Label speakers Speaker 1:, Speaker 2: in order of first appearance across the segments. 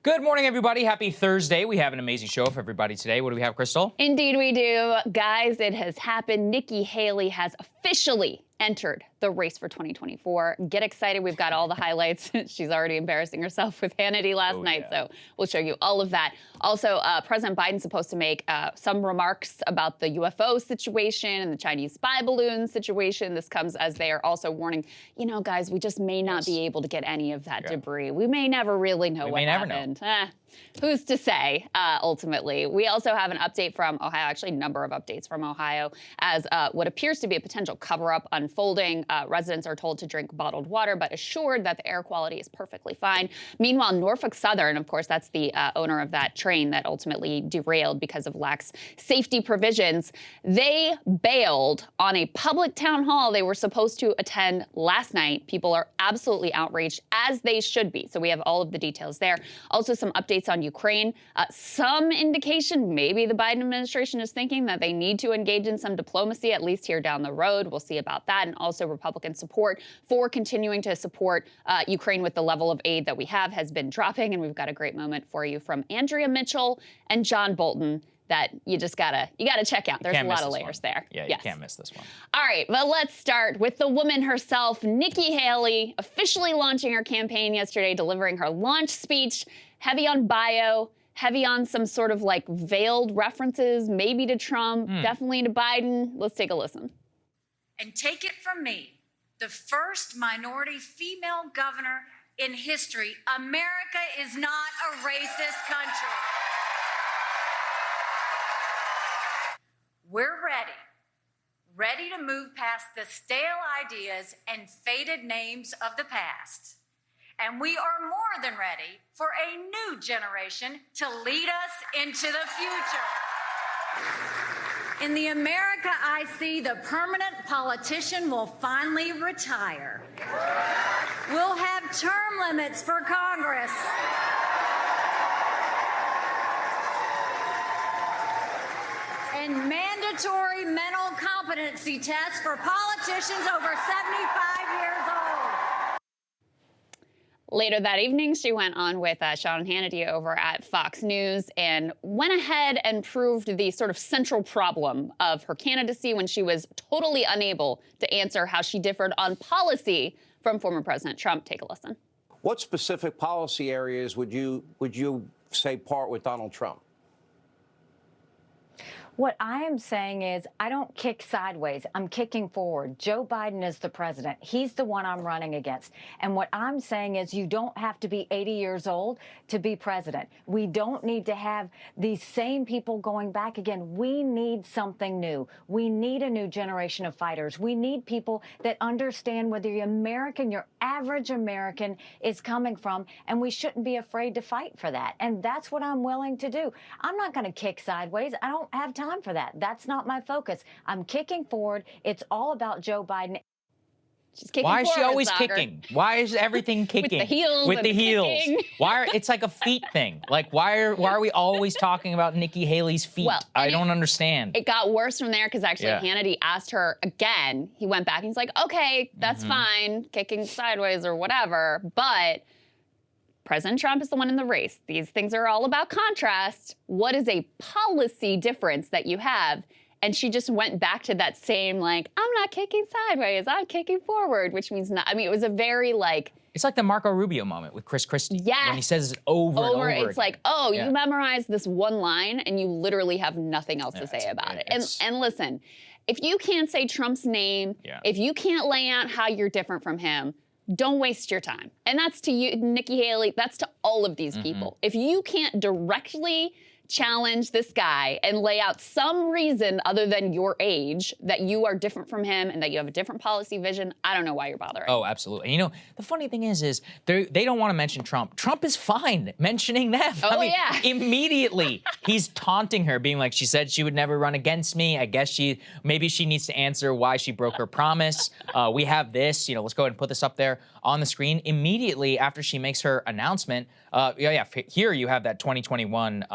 Speaker 1: Good morning, everybody. Happy Thursday. We have an amazing show for everybody today. What do we have, Krystal?
Speaker 2: Indeed we do. Guys, it has happened. Nikki Haley has officially entered the race for 2024. Get excited. We've got all the highlights. She's already embarrassing herself with Hannity last night, so we'll show you all of that. Also, President Biden's supposed to make some remarks about the UFO situation and the Chinese spy balloon situation. This comes as they are also warning, you know, guys, we just may not be able to get any of that debris. We may never really know what happened. Who's to say, ultimately. We also have an update from Ohio, actually a number of updates from Ohio, as what appears to be a potential cover-up unfolding. Residents are told to drink bottled water, but assured that the air quality is perfectly fine. Meanwhile, Norfolk Southern, of course, that's the owner of that train that ultimately derailed because of lax safety provisions. They bailed on a public town hall they were supposed to attend last night. People are absolutely outraged, as they should be. So we have all of the details there. Also, some updates on Ukraine. Some indication maybe the Biden administration is thinking that they need to engage in some diplomacy, at least here down the road. We'll see about that. And also Republican support for continuing to support Ukraine with the level of aid that we have has been dropping. And we've got a great moment for you from Andrea Mitchell and John Bolton that you gotta check out. There's a lot of layers there.
Speaker 1: Yeah, you can't miss this one.
Speaker 2: All right, well, let's start with the woman herself, Nikki Haley, officially launching her campaign yesterday, delivering her launch speech, heavy on bio, heavy on some sort of like veiled references, maybe to Trump, definitely to Biden. Let's take a listen.
Speaker 3: And take it from me, the first minority female governor in history, America is not a racist country. We're ready to move past the stale ideas and faded names of the past. And we are more than ready for a new generation to lead us into the future. In the America I see, the permanent politician will finally retire. We'll have term limits for Congress. And mandatory mental competency tests for politicians over 75 years old.
Speaker 2: Later that evening, she went on with Sean Hannity over at Fox News and went ahead and proved the sort of central problem of her candidacy when she was totally unable to answer how she differed on policy from former President Trump. Take a listen.
Speaker 4: What specific policy areas would you say part with Donald Trump?
Speaker 5: What I am saying is I don't kick sideways. I'm kicking forward. Joe Biden is the president. He's the one I'm running against. And what I'm saying is you don't have to be 80 years old to be president. We don't need to have these same people going back again. We need something new. We need a new generation of fighters. We need people that understand where the American, your average American, is coming from. And we shouldn't be afraid to fight for that. And that's what I'm willing to do. I'm not going to kick sideways. I don't have time for that. That's not my focus. I'm kicking forward. It's all about Joe Biden.
Speaker 2: She's kicking
Speaker 1: Why is she
Speaker 2: forward,
Speaker 1: always
Speaker 2: Saagar.
Speaker 1: kicking? Why is everything kicking?
Speaker 2: With the heels.
Speaker 1: With
Speaker 2: and
Speaker 1: the heels.
Speaker 2: kicking.
Speaker 1: It's like a feet thing. Like why are we always talking about Nikki Haley's feet?
Speaker 2: Well,
Speaker 1: I don't understand.
Speaker 2: It got worse from there because actually Hannity asked her again. He went back and he's like, okay, that's fine, kicking sideways or whatever, but President Trump is the one in the race. These things are all about contrast. What is a policy difference that you have? And she just went back to that same, like, I'm not kicking sideways, I'm kicking forward, which means not. I mean, it was a very, like...
Speaker 1: It's like the Marco Rubio moment with Chris Christie.
Speaker 2: Yes.
Speaker 1: When he says it over and over
Speaker 2: It's
Speaker 1: again.
Speaker 2: like, oh, you memorized this one line and you literally have nothing else to say about it. And listen, if you can't say Trump's name, if you can't lay out how you're different from him, don't waste your time. And that's to you, Nikki Haley, that's to all of these people. If you can't directly challenge this guy and lay out some reason other than your age that you are different from him and that you have a different policy vision, I don't know why you're bothering.
Speaker 1: Oh, absolutely. And you know, the funny thing is they don't want to mention Trump. Trump is fine mentioning them.
Speaker 2: Oh,
Speaker 1: I mean,
Speaker 2: yeah.
Speaker 1: Immediately, he's taunting her, being like, she said she would never run against me. I guess maybe she needs to answer why she broke her promise. We have this, you know, let's go ahead and put this up there on the screen. Immediately after she makes her announcement, here you have that 2021,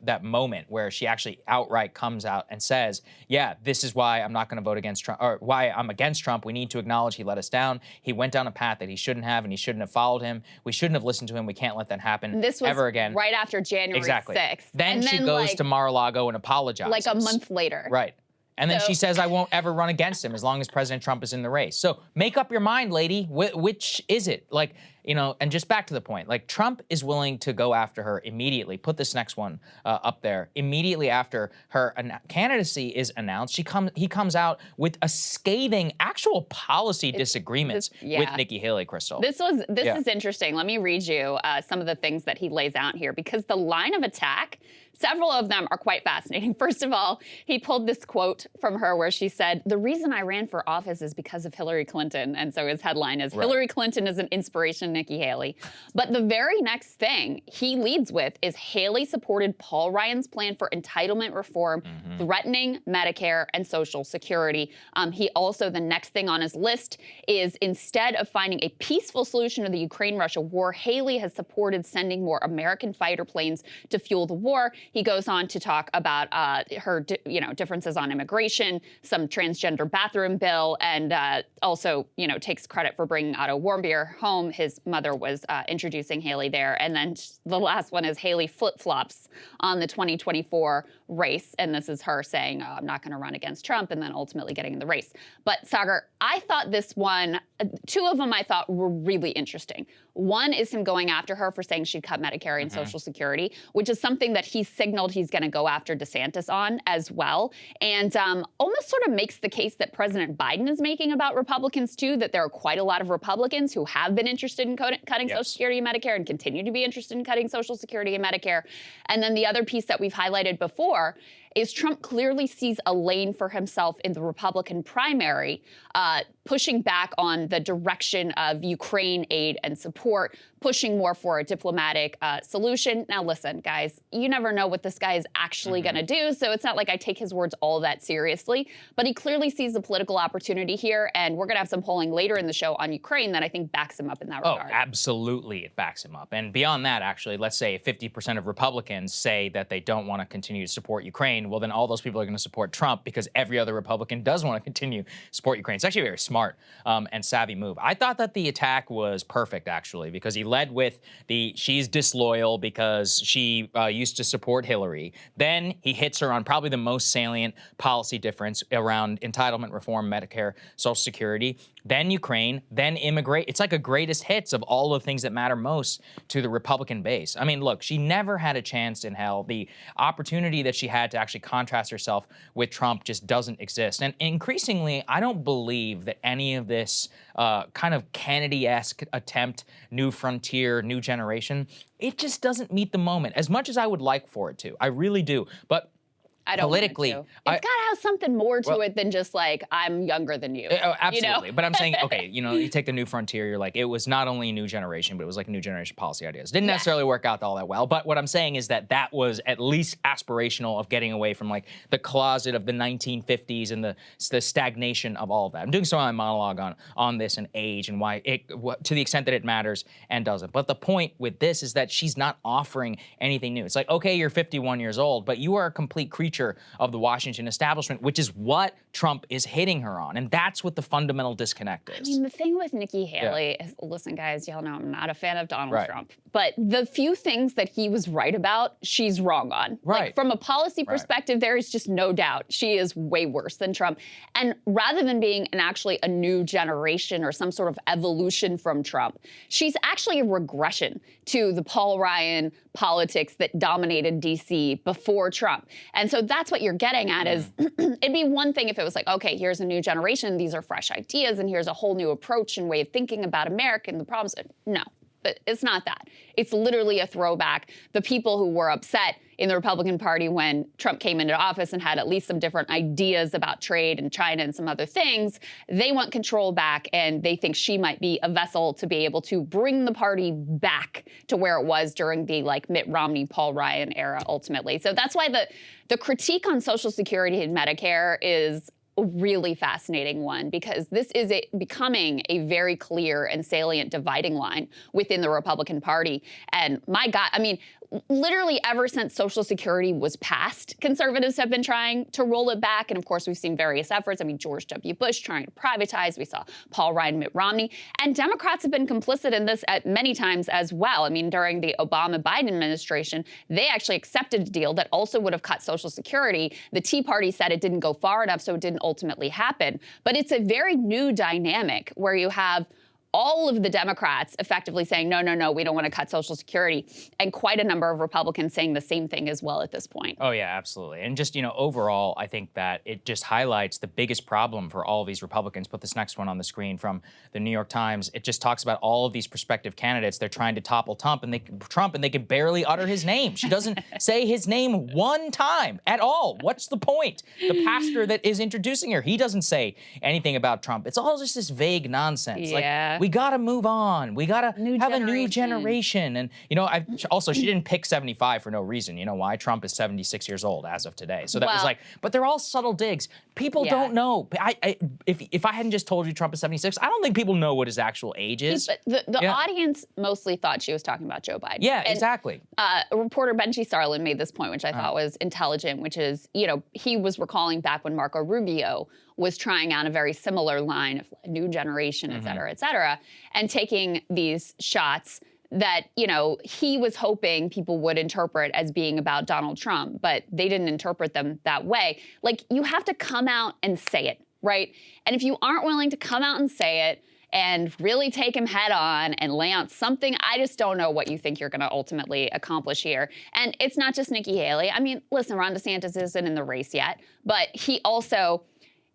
Speaker 1: that moment where she actually outright comes out and says, yeah, this is why I'm not going to vote against Trump, or why I'm against Trump. We need to acknowledge he let us down. He went down a path that he shouldn't have, and he shouldn't have followed him. We shouldn't have listened to him. We can't let that happen ever again.
Speaker 2: Right after January 6th.
Speaker 1: Then she goes to Mar-a-Lago and apologizes.
Speaker 2: Like a month later.
Speaker 1: Right. And then she says, I won't ever run against him as long as President Trump is in the race. So make up your mind, lady. Which is it? Like, you know, and just back to the point, like Trump is willing to go after her immediately. Put this next one up there. Immediately after her candidacy is announced, he comes out with a scathing actual policy disagreements with Nikki Haley, Krystal.
Speaker 2: This is interesting. Let me read you some of the things that he lays out here, because the line of attack, several of them are quite fascinating. First of all, he pulled this quote from her where she said, "The reason I ran for office is because of Hillary Clinton." And so his headline is, Hillary Clinton is an inspiration to Nikki Haley. But the very next thing he leads with is Haley supported Paul Ryan's plan for entitlement reform, threatening Medicare and Social Security. He also, the next thing on his list is, instead of finding a peaceful solution to the Ukraine-Russia war, Haley has supported sending more American fighter planes to fuel the war. He goes on to talk about her, differences on immigration, some transgender bathroom bill, and also, takes credit for bringing Otto Warmbier home. His mother was introducing Haley there. And then the last one is Haley flip-flops on the 2024 race. And this is her saying, I'm not going to run against Trump, and then ultimately getting in the race. But Saagar, I thought this one, two of them I thought were really interesting. One is him going after her for saying she'd cut Medicare and Social Security, which is something that he signaled he's going to go after DeSantis on as well. And almost sort of makes the case that President Biden is making about Republicans too, that there are quite a lot of Republicans who have been interested in cutting Social Security and Medicare and continue to be interested in cutting Social Security and Medicare. And then the other piece that we've highlighted before is Trump clearly sees a lane for himself in the Republican primary, pushing back on the direction of Ukraine aid and support, pushing more for a diplomatic solution. Now, listen, guys, you never know what this guy is actually going to do, so it's not like I take his words all that seriously, but he clearly sees the political opportunity here, and we're going to have some polling later in the show on Ukraine that I think backs him up in that regard.
Speaker 1: Oh, absolutely, it backs him up. And beyond that, actually, let's say 50% of Republicans say that they don't want to continue to support Ukraine, well, then all those people are going to support Trump because every other Republican does want to continue to support Ukraine. It's actually a very smart and savvy move. I thought that the attack was perfect, actually, because he led with she's disloyal because she used to support Hillary. Then he hits her on probably the most salient policy difference around entitlement reform, Medicare, Social Security, then Ukraine, then immigrate. It's like a greatest hits of all the things that matter most to the Republican base. I mean, look, she never had a chance in hell. The opportunity that she had to actually contrast herself with Trump just doesn't exist. And increasingly, I don't believe that any of this kind of Kennedy-esque attempt, new frontier, new generation, it just doesn't meet the moment as much as I would like for it to. I really do. But
Speaker 2: I don't
Speaker 1: politically,
Speaker 2: it's got to have something more to it than just like, I'm younger than you.
Speaker 1: Absolutely. But I'm saying, okay, you take the new frontier, you're like, it was not only a new generation, but it was like new generation policy ideas. Didn't necessarily work out all that well. But what I'm saying is that that was at least aspirational of getting away from like the closet of the 1950s and the stagnation of all of that. I'm doing some of my monologue on this and age and why to the extent that it matters and doesn't. But the point with this is that she's not offering anything new. It's like, okay, you're 51 years old, but you are a complete creature of the Washington establishment, which is what Trump is hitting her on. And that's what the fundamental disconnect is.
Speaker 2: I mean, the thing with Nikki Haley is, listen, guys, y'all know I'm not a fan of Donald Trump, but the few things that he was right about, she's wrong on. Like, from a policy perspective, there is just no doubt she is way worse than Trump. And rather than being actually a new generation or some sort of evolution from Trump, she's actually a regression to the Paul Ryan politics that dominated D.C. before Trump. And so that's what you're getting at is, it'd be one thing if it was like, okay, here's a new generation, these are fresh ideas, and here's a whole new approach and way of thinking about America and the problems. No, but it's not that. It's literally a throwback. The people who were upset in the Republican Party when Trump came into office and had at least some different ideas about trade and China and some other things, they want control back, and they think she might be a vessel to be able to bring the party back to where it was during the like Mitt Romney, Paul Ryan era ultimately. So that's why the critique on Social Security and Medicare is a really fascinating one, because this is becoming a very clear and salient dividing line within the Republican Party. And my God, I mean, literally ever since Social Security was passed, conservatives have been trying to roll it back. And of course, we've seen various efforts. I mean, George W. Bush trying to privatize. We saw Paul Ryan, Mitt Romney. And Democrats have been complicit in this at many times as well. I mean, during the Obama-Biden administration, they actually accepted a deal that also would have cut Social Security. The Tea Party said it didn't go far enough, so it didn't ultimately happen. But it's a very new dynamic where you have all of the Democrats effectively saying, no, no, no, we don't want to cut Social Security, and quite a number of Republicans saying the same thing as well at this point.
Speaker 1: Oh, yeah, absolutely. And just, overall, I think that it just highlights the biggest problem for all of these Republicans. Put this next one on the screen from the New York Times. It just talks about all of these prospective candidates. They're trying to topple Trump, and they can barely utter his name. She doesn't say his name one time at all. What's the point? The pastor that is introducing her, he doesn't say anything about Trump. It's all just this vague nonsense.
Speaker 2: Yeah.
Speaker 1: We got to move on. We got to have a new generation. And, she didn't pick 75 for no reason. You know why? Trump is 76 years old as of today. So that was but they're all subtle digs. People don't know. If I hadn't just told you Trump is 76, I don't think people know what his actual age is.
Speaker 2: But the audience mostly thought she was talking about Joe Biden.
Speaker 1: Yeah, exactly.
Speaker 2: Reporter Benji Sarlin made this point, which I thought was intelligent, which is, he was recalling back when Marco Rubio was trying out a very similar line of a new generation, et cetera, and taking these shots that, he was hoping people would interpret as being about Donald Trump, but they didn't interpret them that way. Like, you have to come out and say it, right? And if you aren't willing to come out and say it and really take him head on and lay out something, I just don't know what you think you're going to ultimately accomplish here. And it's not just Nikki Haley. I mean, listen, Ron DeSantis isn't in the race yet, but he also,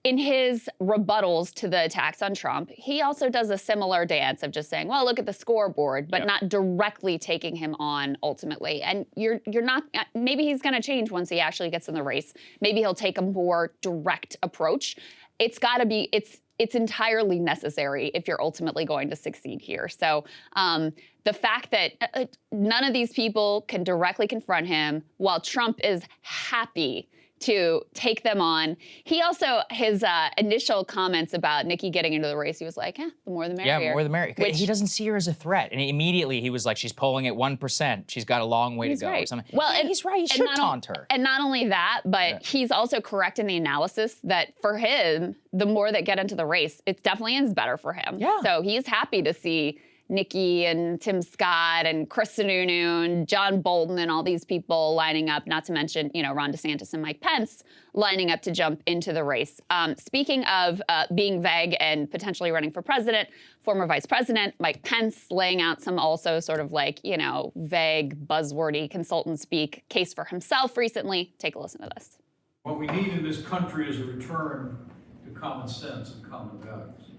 Speaker 2: in his rebuttals to the attacks on Trump, he also does a similar dance of just saying, well, look at the scoreboard, but not directly taking him on ultimately. And you're not, maybe he's going to change once he actually gets in the race. Maybe he'll take a more direct approach. It's got to be, it's entirely necessary if you're ultimately going to succeed here. So the fact that none of these people can directly confront him while Trump is happy to take them on. He also, his initial comments about Nikki getting into the race, he was like, the more the merrier.
Speaker 1: Yeah, more the merrier. He doesn't see her as a threat. And immediately he was like, she's polling at 1%. She's got a long way to go.
Speaker 2: Right.
Speaker 1: Or something.
Speaker 2: Well,
Speaker 1: and he's right. He should taunt her.
Speaker 2: And not only that, but he's also correct in the analysis that for him, the more that get into the race, it definitely is better for him.
Speaker 1: Yeah.
Speaker 2: So he's happy to see Nikki and Tim Scott and Chris Sununu and John Bolton and all these people lining up, not to mention, Ron DeSantis and Mike Pence lining up to jump into the race. Speaking of being vague and potentially running for president, former Vice President Mike Pence laying out some also sort of vague, buzzwordy consultant speak case for himself recently. Take a listen to this.
Speaker 6: What we need in this country is a return to common sense and common values,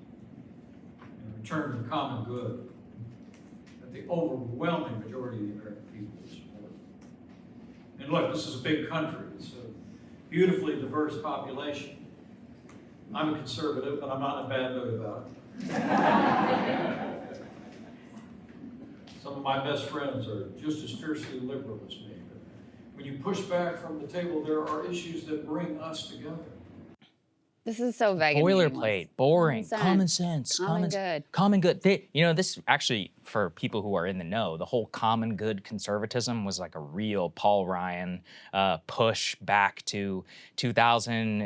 Speaker 6: and a return to the common good that the overwhelming majority of the American people will support. And look, this is a big country. It's a beautifully diverse population. I'm a conservative, but I'm not in a bad mood about it. Some of my best friends are just as fiercely liberal as me. But when you push back from the table, there are issues that bring us together.
Speaker 2: This is so vague.
Speaker 1: Boilerplate, boring, common sense, common good. This actually, for people who are in the know, the whole common good conservatism was like a real Paul Ryan push back to 2000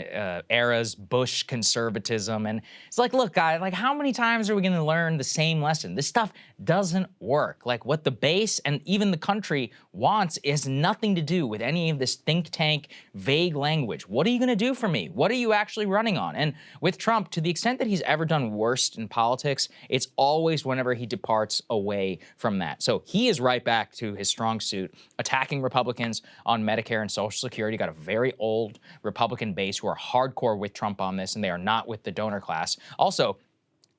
Speaker 1: era's Bush conservatism. And it's like, look, guys, how many times are we going to learn the same lesson? This stuff doesn't work. Like, what the base and even the country wants has nothing to do with any of this think tank vague language. What are you going to do for me? What are you actually running on? And with Trump, to the extent that he's ever done worst in politics, it's always whenever he departs away from that. So he is right back to his strong suit, attacking Republicans on Medicare and Social Security. Got a very old Republican base who are hardcore with Trump on this, and they are not with the donor class. Also,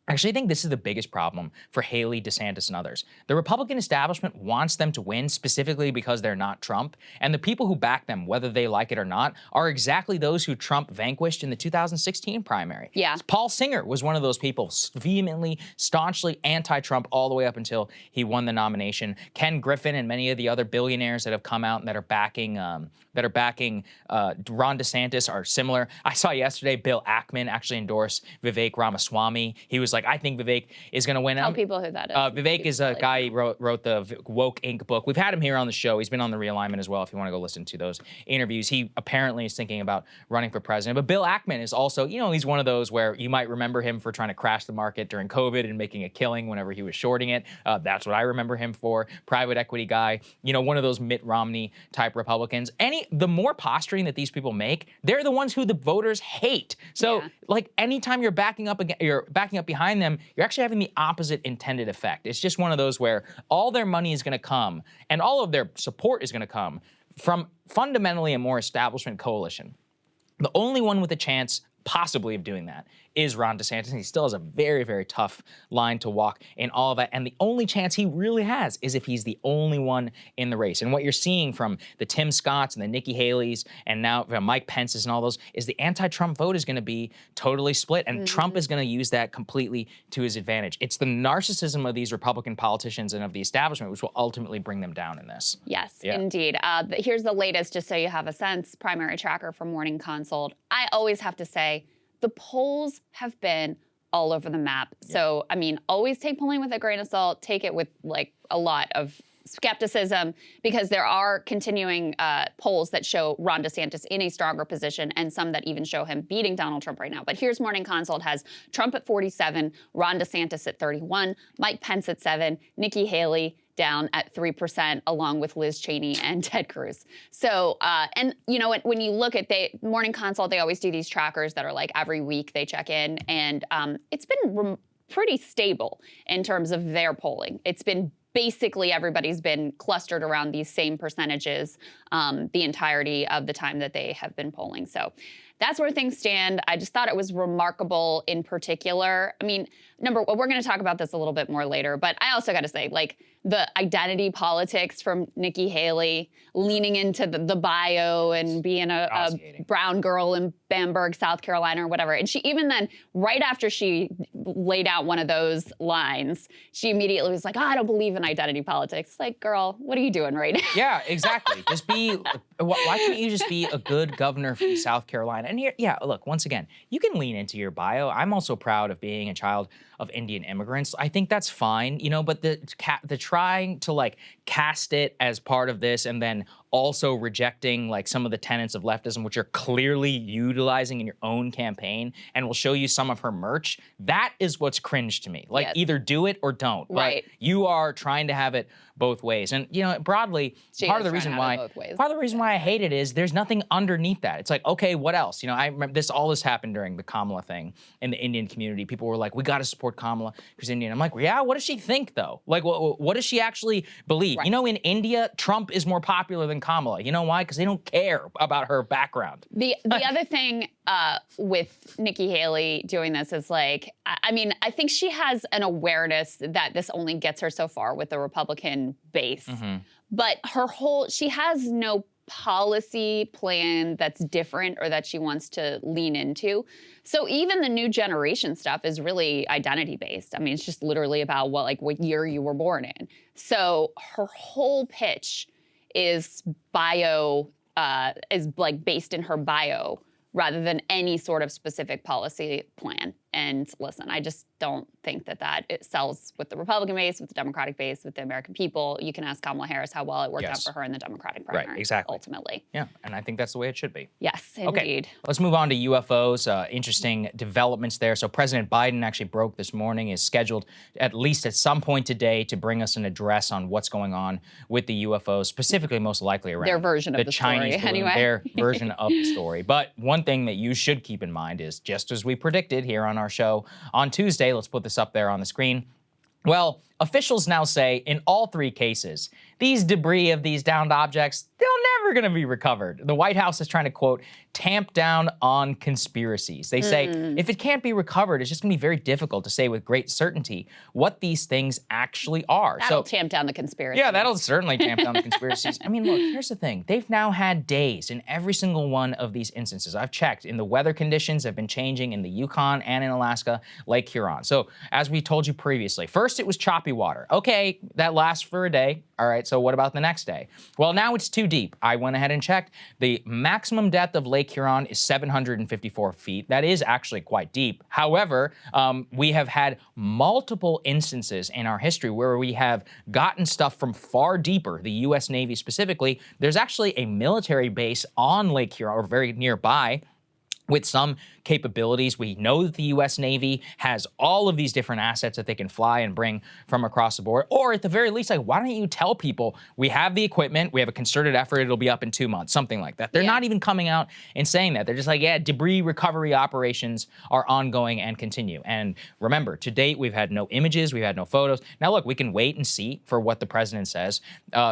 Speaker 1: actually, I think this is the biggest problem for Haley, DeSantis, and others. The Republican establishment wants them to win specifically because they're not Trump, and the people who back them, whether they like it or not, are exactly those who Trump vanquished in the 2016 primary.
Speaker 2: Yeah.
Speaker 1: Paul Singer was one of those people, vehemently, staunchly anti-Trump all the way up until he won the nomination. Ken Griffin and many of the other billionaires that have come out and that are backing Ron DeSantis are similar. I saw yesterday Bill Ackman actually endorse Vivek Ramaswamy. He was like, I think Vivek is going to win.
Speaker 2: Tell people who that is.
Speaker 1: Vivek is a guy who wrote the Woke Inc. book. We've had him here on the show. He's been on the Realignment as well, if you want to go listen to those interviews. He apparently is thinking about running for president. But Bill Ackman is also, he's one of those where you might remember him for trying to crash the market during COVID and making a killing whenever he was shorting it. That's what I remember him for. Private equity guy, one of those Mitt Romney type Republicans. The more posturing that these people make, they're the ones who the voters hate. So like anytime you're backing up behind them, you're actually having the opposite intended effect. It's just one of those where all their money is going to come and all of their support is going to come from fundamentally a more establishment coalition. The only one with a chance possibly of doing that is Ron DeSantis. He still has a very, very tough line to walk in all of that. And the only chance he really has is if he's the only one in the race. And what you're seeing from the Tim Scotts and the Nikki Haleys and now Mike Pence's and all those is the anti-Trump vote is going to be totally split. And Trump is going to use that completely to his advantage. It's the narcissism of these Republican politicians and of the establishment which will ultimately bring them down in this.
Speaker 2: Yes, indeed. Here's the latest, just so you have a sense, primary tracker from Morning Consult. I always have to say, the polls have been all over the map. So, I mean, always take polling with a grain of salt. Take it with like a lot of skepticism because there are continuing polls that show Ron DeSantis in a stronger position and some that even show him beating Donald Trump right now. But here's Morning Consult has Trump at 47, Ron DeSantis at 31, Mike Pence at 7, Nikki Haley down at 3%, along with Liz Cheney and Ted Cruz. So, and you know, when you look at Morning Consult, they always do these trackers that are like every week they check in, and it's been pretty stable in terms of their polling. It's been basically everybody's been clustered around these same percentages the entirety of the time that they have been polling. So that's where things stand. I just thought it was remarkable in particular. I mean, we're going to talk about this a little bit more later, but I also got to say, like, the identity politics from Nikki Haley, leaning into the bio and being a brown girl in Bamberg, South Carolina or whatever. And she even then, right after she laid out one of those lines, she immediately was like, I don't believe in identity politics. It's like, girl, what are you doing right now?
Speaker 1: Yeah, exactly. Why can't you just be a good governor from South Carolina? And here, look, once again, you can lean into your bio. I'm also proud of being a child of Indian immigrants. I think that's fine, but the trying to like cast it as part of this and then also rejecting like some of the tenets of leftism, which you're clearly utilizing in your own campaign, and will show you some of her merch. That is what's cringe to me. Like either do it or don't.
Speaker 2: Right.
Speaker 1: But you are trying to have it both ways. And broadly, part of the reason why I hate it is there's nothing underneath that. It's like, okay, what else? I remember all this happened during the Kamala thing in the Indian community. People were like, we got to support Kamala because Indian. I'm like, yeah, what does she think though? Like, what does she actually believe?
Speaker 2: Right.
Speaker 1: In India, Trump is more popular than Kamala. You know why? Because they don't care about her background.
Speaker 2: The other thing with Nikki Haley doing this is like, I mean, I think she has an awareness that this only gets her so far with the Republican base. Mm-hmm. But she has no policy plan that's different or that she wants to lean into. So even the new generation stuff is really identity based. I mean, it's just literally about what year you were born in. So her whole pitch is based in her bio rather than any sort of specific policy plan. And listen, I just don't think that it sells with the Republican base, with the Democratic base, with the American people. You can ask Kamala Harris how well it worked out for her in the Democratic primary.
Speaker 1: Right, exactly.
Speaker 2: Ultimately.
Speaker 1: Yeah, and I think that's the way it should be.
Speaker 2: Yes, indeed.
Speaker 1: Okay, let's move on to UFOs. Interesting developments there. So President Biden actually broke this morning, is scheduled at least at some point today to bring us an address on what's going on with the UFOs, specifically most likely around
Speaker 2: their version of the
Speaker 1: Chinese
Speaker 2: story,
Speaker 1: balloon,
Speaker 2: anyway.
Speaker 1: Their version of the story. But one thing that you should keep in mind is, just as we predicted here on our show on Tuesday, let's put this up there on the screen. Well, officials now say in all three cases, these debris of these downed objects, they're never going to be recovered. The White House is trying to, quote, tamp down on conspiracies. They say if it can't be recovered, it's just going to be very difficult to say with great certainty what these things actually are.
Speaker 2: That'll tamp down the conspiracies.
Speaker 1: Yeah, that'll certainly tamp down the conspiracies. I mean, look, here's the thing. They've now had days in every single one of these instances. I've checked, in the weather conditions have been changing in the Yukon and in Alaska, Lake Huron. So as we told you previously, first it was choppy water. Okay, that lasts for a day. All right, so what about the next day? Well, now it's too deep. I went ahead and checked. The maximum depth of Lake Huron is 754 feet. That is actually quite deep. However, we have had multiple instances in our history where we have gotten stuff from far deeper, the U.S. Navy specifically. There's actually a military base on Lake Huron, or very nearby, with some capabilities. We know that the U.S. Navy has all of these different assets that they can fly and bring from across the board. Or at the very least, like, why don't you tell people we have the equipment, we have a concerted effort, it'll be up in 2 months, something like that. They're not even coming out and saying that. They're just like, yeah, debris recovery operations are ongoing and continue. And remember, to date, we've had no images, we've had no photos. Now, look, we can wait and see for what the president says.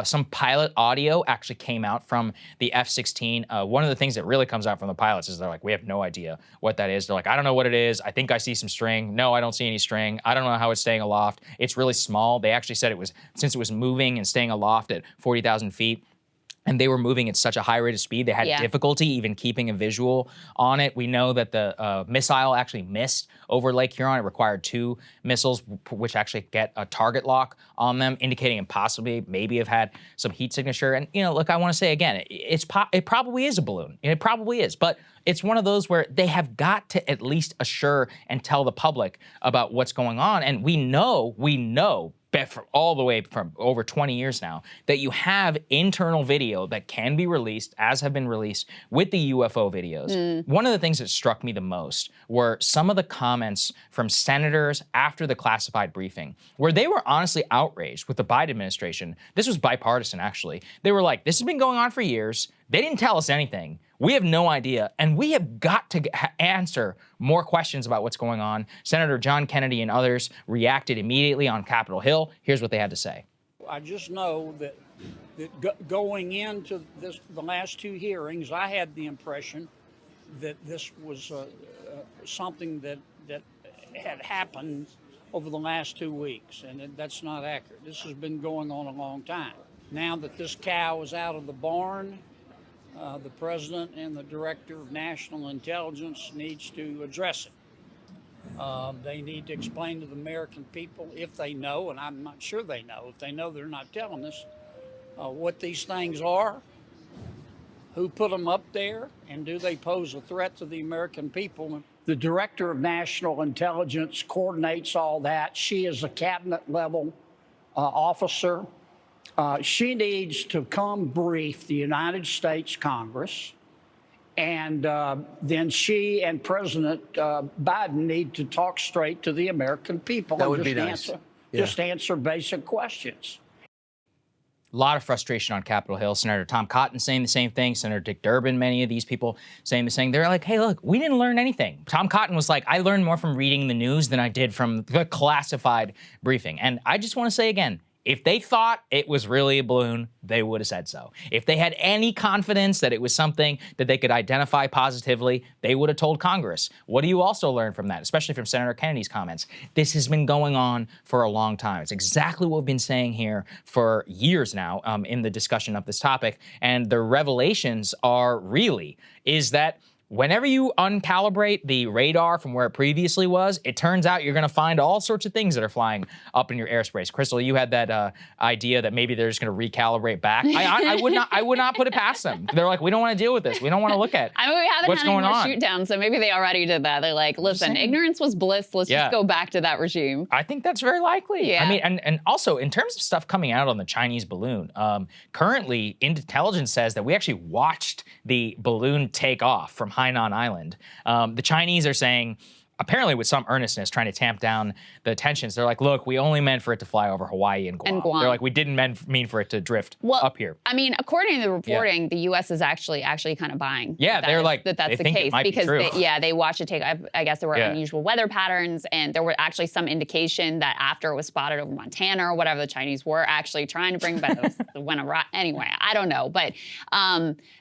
Speaker 1: Some pilot audio actually came out from the F-16. One of the things that really comes out from the pilots is they're like, we have no idea what that is. They're like, I don't know what it is. I think I see some string. No, I don't see any string. I don't know how it's staying aloft. It's really small. They actually said it was, since it was moving and staying aloft at 40,000 feet, and they were moving at such a high rate of speed, they had difficulty even keeping a visual on it. We know that the missile actually missed over Lake Huron. It required 2 missiles, which actually get a target lock on them, indicating it possibly maybe have had some heat signature. And, you know, look, I want to say again, it probably is a balloon. It probably is. But it's one of those where they have got to at least assure and tell the public about what's going on. And we know, all the way from over 20 years now, that you have internal video that can be released, as have been released, with the UFO videos. One of the things that struck me the most were some of the comments from senators after the classified briefing, where they were honestly outraged with the Biden administration. This was bipartisan, actually. They were like, this has been going on for years. They didn't tell us anything. We have no idea, and we have got to answer more questions about what's going on. Senator John Kennedy and others reacted immediately on Capitol Hill. Here's what they had to say.
Speaker 7: I just know that going into the last 2 hearings, I had the impression that this was something that had happened over the last 2 weeks, and that's not accurate. This has been going on a long time. Now that this cow is out of the barn, the president and the director of national intelligence needs to address it. They need to explain to the American people, if they know, and I'm not sure they know, if they know they're not telling us, what these things are, who put them up there, and do they pose a threat to the American people? The director of national intelligence coordinates all that. She is a cabinet level officer. She needs to come brief the United States Congress, and then she and President Biden need to talk straight to the American people.
Speaker 8: That would be nice.
Speaker 7: Just answer basic questions.
Speaker 1: A lot of frustration on Capitol Hill. Senator Tom Cotton saying the same thing. Senator Dick Durbin, many of these people saying the same. They're like, hey, look, we didn't learn anything. Tom Cotton was like, I learned more from reading the news than I did from the classified briefing. And I just want to say again, if they thought it was really a balloon, they would have said so. If they had any confidence that it was something that they could identify positively, they would have told Congress. What do you also learn from that, especially from Senator Kennedy's comments? This has been going on for a long time. It's exactly what we've been saying here for years now in the discussion of this topic. And the revelations are really is that whenever you uncalibrate the radar from where it previously was, it turns out you're going to find all sorts of things that are flying up in your airspace. Crystal, you had that idea that maybe they're just going to recalibrate back. I would not put it past them. They're like, we don't want to deal with this. We don't want to look at
Speaker 2: I mean, we haven't
Speaker 1: what's
Speaker 2: had any
Speaker 1: going
Speaker 2: more
Speaker 1: on.
Speaker 2: shoot down, so maybe they already did that. They're like, listen, ignorance was bliss. Let's just go back to that regime.
Speaker 1: I think that's very likely.
Speaker 2: Yeah.
Speaker 1: I mean, and also in terms of stuff coming out on the Chinese balloon, currently intelligence says that we actually watched the balloon take off from Hainan Island. The Chinese are saying, apparently with some earnestness, trying to tamp down the tensions. They're like, look, we only meant for it to fly over Hawaii and Guam. They're like, we didn't mean for it to drift up here.
Speaker 2: I mean, according to the reporting, the U.S. is actually kind of buying.
Speaker 1: Yeah, they're like,
Speaker 2: that's
Speaker 1: they
Speaker 2: the
Speaker 1: think
Speaker 2: case
Speaker 1: it might
Speaker 2: because
Speaker 1: be true.
Speaker 2: they watched it take. I guess there were unusual weather patterns, and there were actually some indication that after it was spotted over Montana or whatever, the Chinese were actually trying to bring back anyway, I don't know. But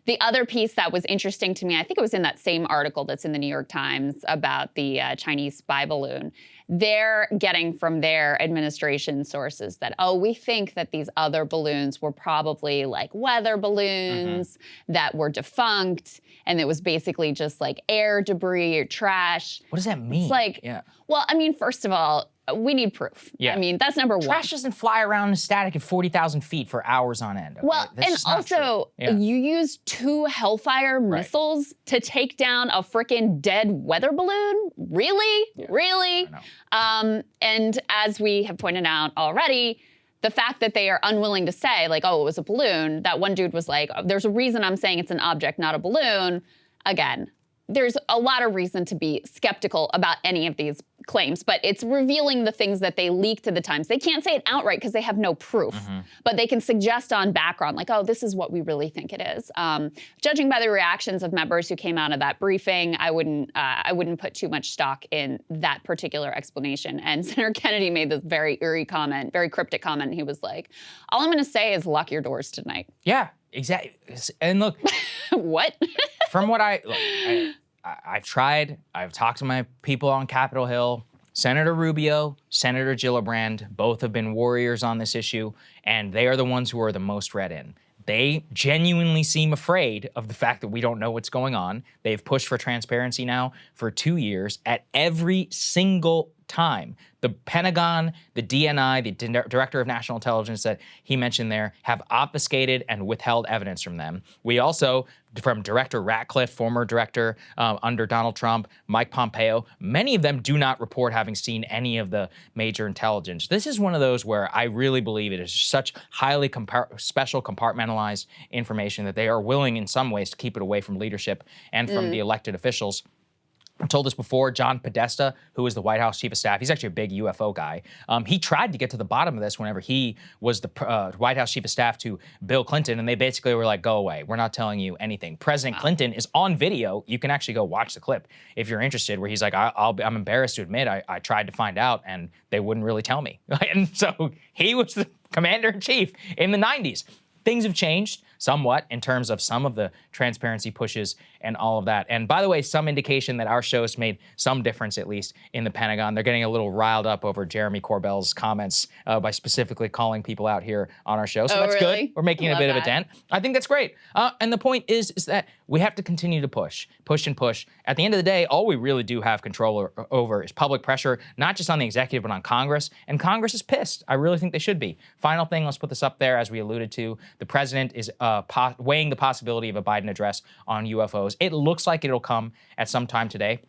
Speaker 2: the other piece that was interesting to me, I think it was in that same article that's in the New York Times about the Chinese spy balloon. They're getting from their administration sources that, we think that these other balloons were probably like weather balloons that were defunct, and it was basically just like air debris or trash.
Speaker 1: What does that mean?
Speaker 2: It's like, well, I mean, first of all, we need proof.
Speaker 1: Yeah.
Speaker 2: I mean, that's number one.
Speaker 1: Trash doesn't fly around in static at 40,000 feet for hours on end. Okay?
Speaker 2: Well,
Speaker 1: That's
Speaker 2: and
Speaker 1: just not
Speaker 2: also,
Speaker 1: true.
Speaker 2: you used 2 Hellfire missiles to take down a freaking dead weather balloon? Really?
Speaker 1: Yeah.
Speaker 2: Really? And as we have pointed out already, the fact that they are unwilling to say, like, oh, it was a balloon, that one dude was like, there's a reason I'm saying it's an object, not a balloon. Again, there's a lot of reason to be skeptical about any of these claims, but it's revealing the things that they leak to the Times. They can't say it outright because they have no proof, but they can suggest on background, like, oh, this is what we really think it is. Judging by the reactions of members who came out of that briefing, I wouldn't put too much stock in that particular explanation. And Senator Kennedy made this very eerie comment, very cryptic comment. He was like, all I'm going to say is lock your doors tonight.
Speaker 1: Yeah, exactly. And look,
Speaker 2: what?
Speaker 1: from what I've tried, I've talked to my people on Capitol Hill, Senator Rubio, Senator Gillibrand, both have been warriors on this issue, and they are the ones who are the most read in. They genuinely seem afraid of the fact that we don't know what's going on. They've pushed for transparency now for 2 years at every single time. The Pentagon, the DNI, the Director of National Intelligence that he mentioned there, have obfuscated and withheld evidence from them. We also, from Director Ratcliffe, former director under Donald Trump, Mike Pompeo, many of them do not report having seen any of the major intelligence. This is one of those where I really believe it is such highly special compartmentalized information that they are willing in some ways to keep it away from leadership and from the elected officials. I've told this before, John Podesta, who is the White House Chief of Staff, he's actually a big UFO guy. He tried to get to the bottom of this whenever he was the White House Chief of Staff to Bill Clinton, and they basically were like, go away, we're not telling you anything. President Clinton is on video. You can actually go watch the clip if you're interested, where he's like, I'm embarrassed to admit I tried to find out, and they wouldn't really tell me. And so he was the commander-in-chief in the 90s. Things have changed somewhat in terms of some of the transparency pushes and all of that. And by the way, some indication that our show has made some difference, at least in the Pentagon. They're getting a little riled up over Jeremy Corbell's comments by specifically calling people out here on our show. So that's
Speaker 2: really
Speaker 1: good. We're making a bit of a dent. I think that's great. And the point is that we have to continue to push and push. At the end of the day, all we really do have control over is public pressure, not just on the executive, but on Congress. And Congress is pissed. I really think they should be. Final thing, let's put this up there, as we alluded to. The president is weighing the possibility of a Biden address on UFOs. It looks like it'll come at some time today.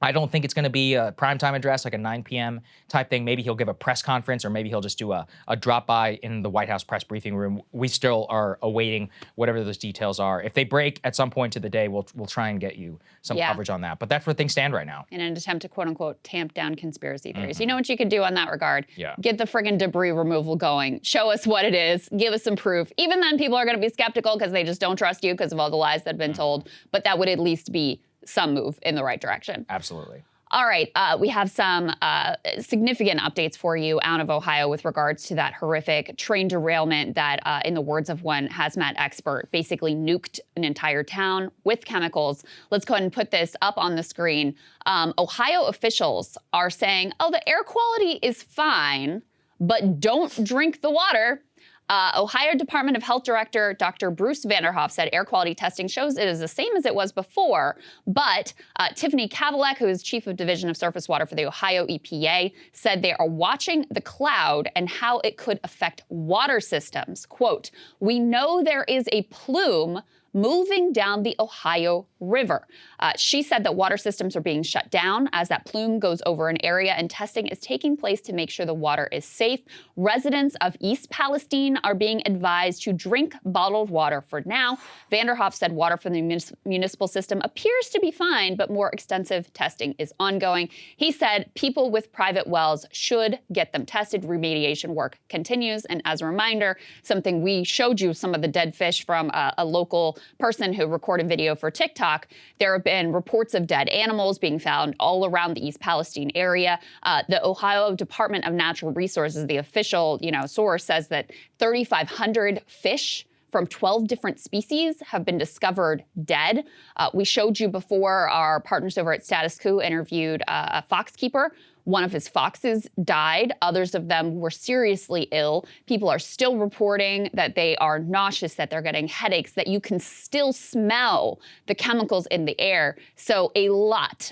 Speaker 1: I don't think it's going to be a primetime address, like a 9 p.m. type thing. Maybe he'll give a press conference, or maybe he'll just do a drop-by in the White House press briefing room. We still are awaiting whatever those details are. If they break at some point to the day, we'll try and get you some coverage on that. But that's where things stand right now.
Speaker 2: In an attempt to, quote-unquote, tamp down conspiracy theories. You know what you could do on that regard?
Speaker 1: Yeah.
Speaker 2: Get the friggin' debris removal going. Show us what it is. Give us some proof. Even then, people are going to be skeptical because they just don't trust you because of all the lies that have been told. But that would at least be some move in the right direction.
Speaker 1: Absolutely.
Speaker 2: All right, we have some significant updates for you out of Ohio with regards to that horrific train derailment that, in the words of one hazmat expert, basically nuked an entire town with chemicals. Let's go ahead and put this up on the screen. Ohio officials are saying, oh, the air quality is fine, but don't drink the water. Ohio Department of Health Director Dr. Bruce Vanderhoff said air quality testing shows it is the same as it was before, but Tiffany Kavalek, who is Chief of Division of Surface Water for the Ohio EPA, said they are watching the cloud and how it could affect water systems. Quote, we know there is a plume moving down the Ohio River. She said that water systems are being shut down as that plume goes over an area, and testing is taking place to make sure the water is safe. Residents of East Palestine are being advised to drink bottled water for now. Vanderhoff said water from the municipal system appears to be fine, but more extensive testing is ongoing. He said people with private wells should get them tested. Remediation work continues. And as a reminder, something we showed you, some of the dead fish from a local person who recorded video for TikTok. There have been reports of dead animals being found all around the East Palestine area. The Ohio Department of Natural Resources, the official source, says that 3,500 fish from 12 different species have been discovered dead. We showed you before, our partners over at Status Quo interviewed a fox keeper One of his foxes died. Others of them were seriously ill. People are still reporting that they are nauseous, that they're getting headaches, that you can still smell the chemicals in the air. So a lot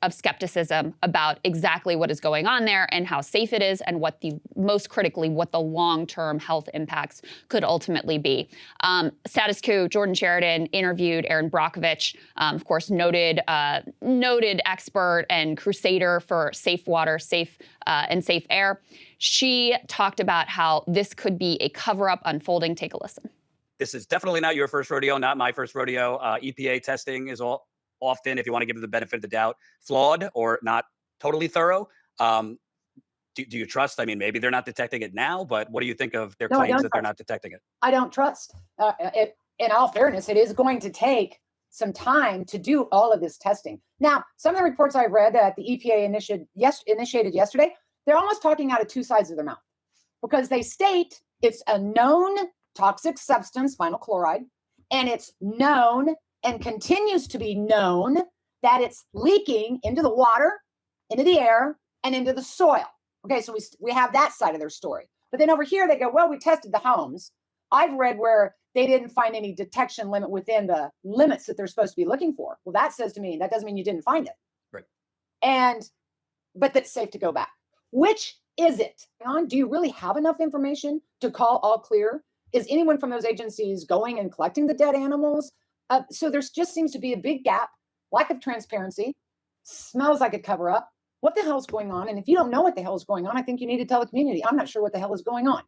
Speaker 2: of skepticism about exactly what is going on there and how safe it is, and most critically, what the long-term health impacts could ultimately be. Status Quo, Jordan Sheridan interviewed Erin Brockovich, of course, noted expert and crusader for safe water, safe air. She talked about how this could be a cover-up unfolding. Take a listen.
Speaker 8: This is definitely not your first rodeo, not my first rodeo. EPA testing is often, if you want to give them the benefit of the doubt, flawed or not totally thorough. Do you trust? I mean, maybe they're not detecting it now, but what do you think of their claims that they're not detecting it?
Speaker 9: I don't trust. In all fairness, it is going to take some time to do all of this testing. Now, some of the reports I've read that the EPA initiated yesterday, they're almost talking out of two sides of their mouth, because they state it's a known toxic substance, vinyl chloride, and it's known and continues to be known that it's leaking into the water, into the air, and into the soil. Okay, so we have that side of their story. But then over here, they go, well, we tested the homes. I've read where they didn't find any detection limit within the limits that they're supposed to be looking for. Well, that says to me, that doesn't mean you didn't find it.
Speaker 8: Right.
Speaker 9: But that it's safe to go back. Which is it? John, do you really have enough information to call all clear? Is anyone from those agencies going and collecting the dead animals? So there just seems to be a big gap, lack of transparency, smells like a cover up. What the hell's going on? And if you don't know what the hell is going on, I think you need to tell the community. I'm not sure what the hell is going on.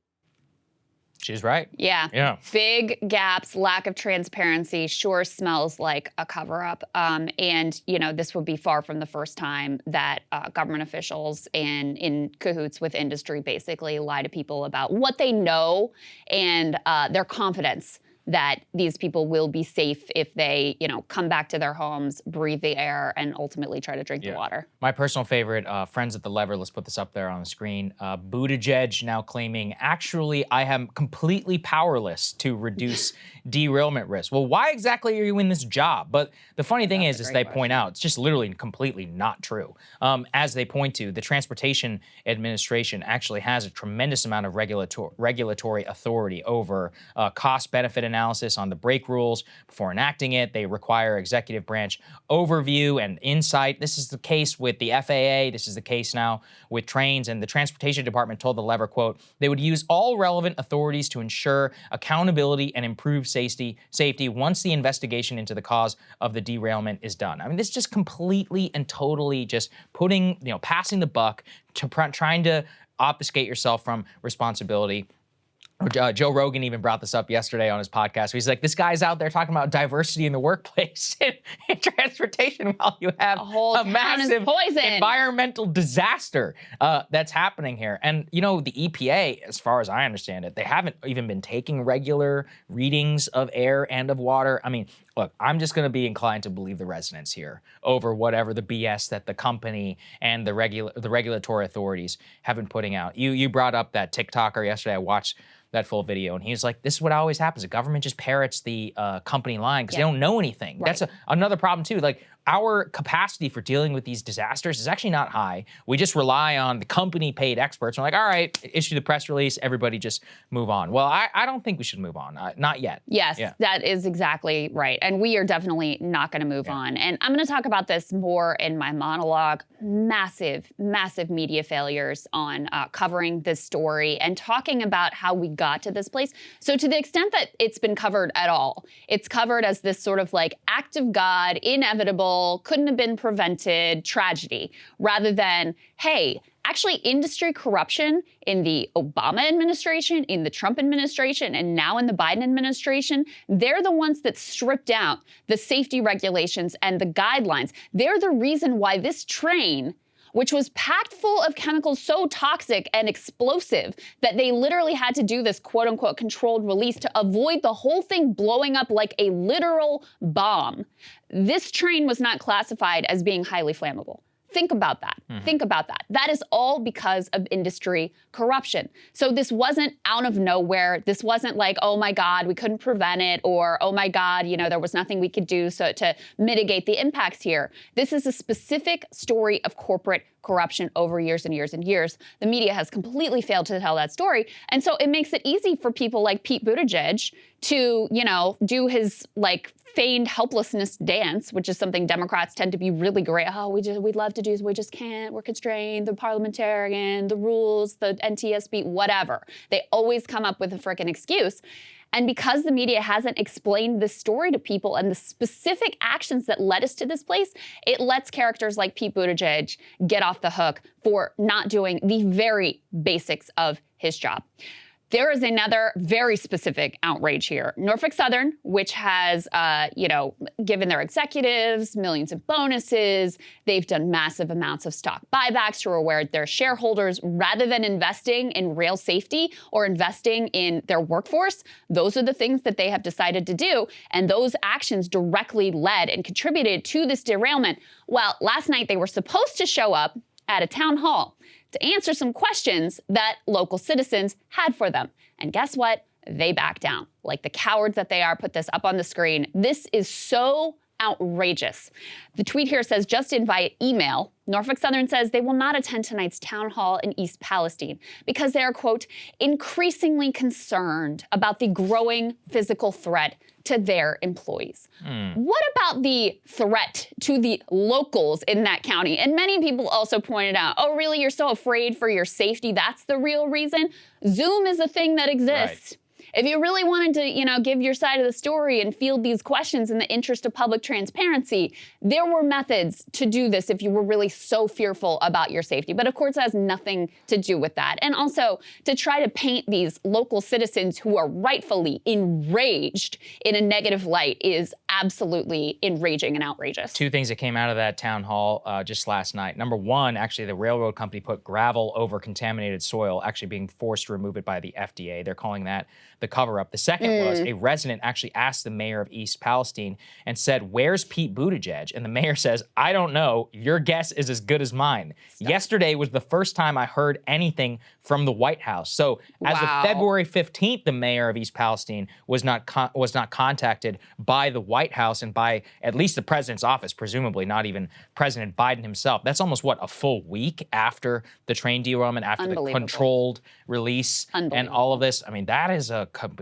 Speaker 1: She's right.
Speaker 2: Yeah. Big gaps, lack of transparency, sure smells like a cover-up. And, this would be far from the first time that government officials and in cahoots with industry basically lie to people about what they know and their confidence that these people will be safe if they, come back to their homes, breathe the air, and ultimately try to drink the water.
Speaker 1: My personal favorite, Friends at the Lever, let's put this up there on the screen. Buttigieg now claiming, actually, I am completely powerless to reduce derailment risk. Well, why exactly are you in this job? But the funny thing is they point out, it's just literally completely not true. As they point to, the Transportation Administration actually has a tremendous amount of regulatory authority over cost-benefit analysis on the brake rules. Before enacting it, they require executive branch overview and insight. This is the case with the FAA. This is the case now with trains. And the Transportation Department told the Lever, quote, they would use all relevant authorities to ensure accountability and improve safety once the investigation into the cause of the derailment is done. I mean, this is just completely and totally just passing the buck to trying to obfuscate yourself from responsibility. Joe Rogan even brought this up yesterday on his podcast. He's like, this guy's out there talking about diversity in the workplace in transportation while you have a massive environmental disaster that's happening here. And, the EPA, as far as I understand it, they haven't even been taking regular readings of air and of water. I mean, look, I'm just going to be inclined to believe the residents here over whatever the BS that the company and the regulatory authorities have been putting out. You brought up that TikToker yesterday. I watched that full video, and he was like, this is what always happens. The government just parrots the company line because they don't know anything. Right. That's another problem too. Like, our capacity for dealing with these disasters is actually not high. We just rely on the company-paid experts. We're like, all right, issue the press release, everybody just move on. Well, I don't think we should move on. Not yet.
Speaker 2: Yes, that is exactly right. And we are definitely not going to move on. And I'm going to talk about this more in my monologue. Massive media failures on covering this story and talking about how we got to this place. So to the extent that it's been covered at all, it's covered as this sort of like act of God, inevitable, couldn't have been prevented tragedy, rather than, hey, actually industry corruption in the Obama administration, in the Trump administration, and now in the Biden administration, they're the ones that stripped out the safety regulations and the guidelines. They're the reason why this train, which was packed full of chemicals so toxic and explosive that they literally had to do this quote-unquote controlled release to avoid the whole thing blowing up like a literal bomb. This train was not classified as being highly flammable. Think about that. Think about that. That is all because of industry corruption. So this wasn't out of nowhere. This wasn't like, oh my God, we couldn't prevent it, or oh my God, there was nothing we could do to mitigate the impacts here. This is a specific story of corporate corruption over years and years and years. The media has completely failed to tell that story. And so it makes it easy for people like Pete Buttigieg to, do his feigned helplessness dance, which is something Democrats tend to be really great. Oh, we'd love to do this, we just can't. We're constrained. The parliamentarian, the rules, the NTSB, whatever. They always come up with a frickin' excuse. And because the media hasn't explained this story to people and the specific actions that led us to this place, it lets characters like Pete Buttigieg get off the hook for not doing the very basics of his job. There is another very specific outrage here. Norfolk Southern, which has, given their executives millions of bonuses, they've done massive amounts of stock buybacks to reward their shareholders rather than investing in rail safety or investing in their workforce. Those are the things that they have decided to do. And those actions directly led and contributed to this derailment. Well, last night they were supposed to show up at a town hall to answer some questions that local citizens had for them. And guess what? They backed down. Like the cowards that they are, put this up on the screen. This is so outrageous. The tweet here says, just in via email, Norfolk Southern says they will not attend tonight's town hall in East Palestine because they are, quote, increasingly concerned about the growing physical threat to their employees. What about the threat to the locals in that county? And many people also pointed out, oh, really, you're so afraid for your safety? That's the real reason? Zoom is a thing that exists. Right. If you really wanted to, give your side of the story and field these questions in the interest of public transparency, there were methods to do this if you were really so fearful about your safety. But of course, it has nothing to do with that. And also, to try to paint these local citizens who are rightfully enraged in a negative light is absolutely enraging and outrageous.
Speaker 1: Two things that came out of that town hall just last night. Number one, actually, the railroad company put gravel over contaminated soil, actually being forced to remove it by the FDA. They're calling that the cover-up. The second was a resident actually asked the mayor of East Palestine and said, where's Pete Buttigieg? And the mayor says, I don't know. Your guess is as good as mine. Stop. Yesterday was the first time I heard anything from the White House. So as of February 15th, the mayor of East Palestine was not contacted by the White House and by at least the president's office, presumably not even President Biden himself. That's almost, what, a full week after the train derailment, after the controlled release and all of this. I mean,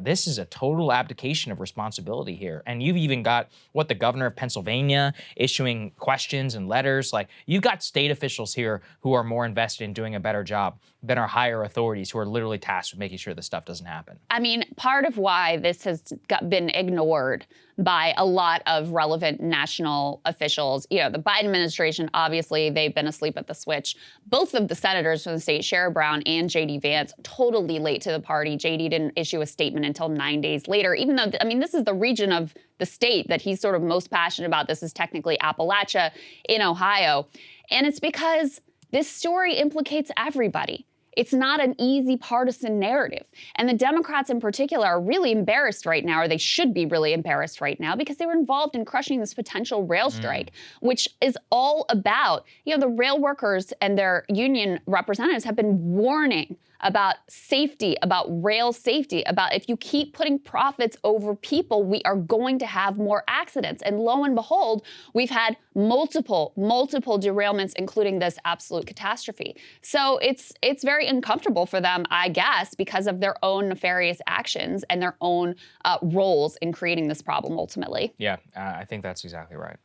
Speaker 1: this is a total abdication of responsibility here. And you've even got, the governor of Pennsylvania issuing questions and letters. Like, you've got state officials here who are more invested in doing a better job than our higher authorities who are literally tasked with making sure this stuff doesn't happen.
Speaker 2: I mean, part of why this has been ignored by a lot of relevant national officials. The Biden administration, obviously, they've been asleep at the switch. Both of the senators from the state, Sherrod Brown and J.D. Vance, totally late to the party. J.D. didn't issue a statement until 9 days later, even though, this is the region of the state that he's sort of most passionate about. This is technically Appalachia in Ohio. And it's because this story implicates everybody. It's not an easy partisan narrative. And the Democrats in particular are really embarrassed right now, or they should be really embarrassed right now, because they were involved in crushing this potential rail strike, which is all about, the rail workers and their union representatives have been warning about safety, about rail safety, about if you keep putting profits over people, we are going to have more accidents. And lo and behold, we've had multiple derailments, including this absolute catastrophe. So it's very uncomfortable for them, I guess, because of their own nefarious actions and their own roles in creating this problem ultimately.
Speaker 1: Yeah, I think that's exactly right.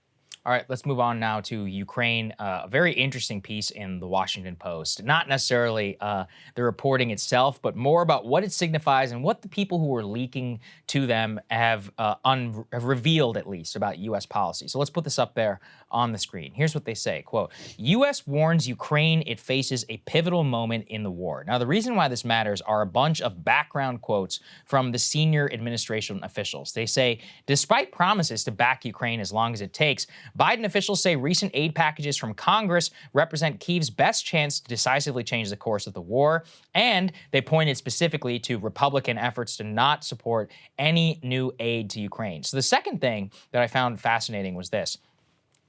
Speaker 1: All right, let's move on now to Ukraine. A very interesting piece in the Washington Post. Not necessarily the reporting itself, but more about what it signifies and what the people who were leaking to them have revealed, at least, about U.S. policy. So let's put this up there on the screen. Here's what they say, quote, U.S. warns Ukraine it faces a pivotal moment in the war. Now, the reason why this matters are a bunch of background quotes from the senior administration officials. They say, despite promises to back Ukraine as long as it takes, Biden officials say recent aid packages from Congress represent Kyiv's best chance to decisively change the course of the war, and they pointed specifically to Republican efforts to not support any new aid to Ukraine. So the second thing that I found fascinating was this.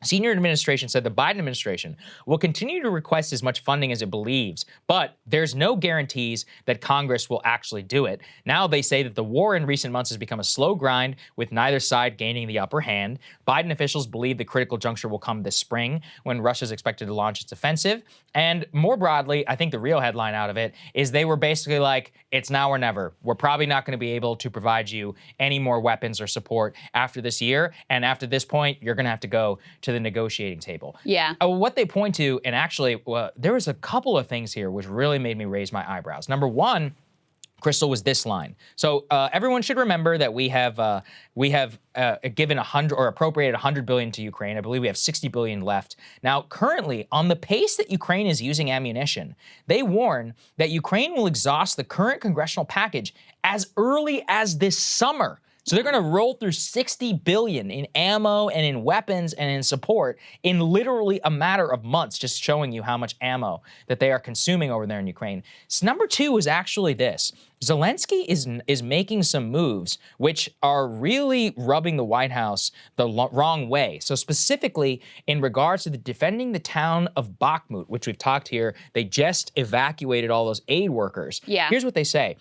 Speaker 1: Senior administration said the Biden administration will continue to request as much funding as it believes, but there's no guarantees that Congress will actually do it. Now they say that the war in recent months has become a slow grind, with neither side gaining the upper hand. Biden officials believe the critical juncture will come this spring, when Russia's expected to launch its offensive. And more broadly, I think the real headline out of it is they were basically like, it's now or never. We're probably not going to be able to provide you any more weapons or support after this year. And after this point, you're going to have to go to the negotiating table.
Speaker 2: Yeah.
Speaker 1: What they point to, and actually, there was a couple of things here which really made me raise my eyebrows. Number one, Krystal, was this line. So everyone should remember that we have given 100 or appropriated 100 billion to Ukraine. I believe we have 60 billion left. Now, currently, on the pace that Ukraine is using ammunition, they warn that Ukraine will exhaust the current congressional package as early as this summer. So they're going to roll through 60 billion in ammo and in weapons and in support in literally a matter of months, just showing you how much ammo that they are consuming over there in Ukraine. So number two is actually this. Zelensky is making some moves which are really rubbing the White House the wrong way. So specifically in regards to defending the town of Bakhmut, which we've talked here, they just evacuated all those aid workers.
Speaker 2: Yeah.
Speaker 1: Here's what they say.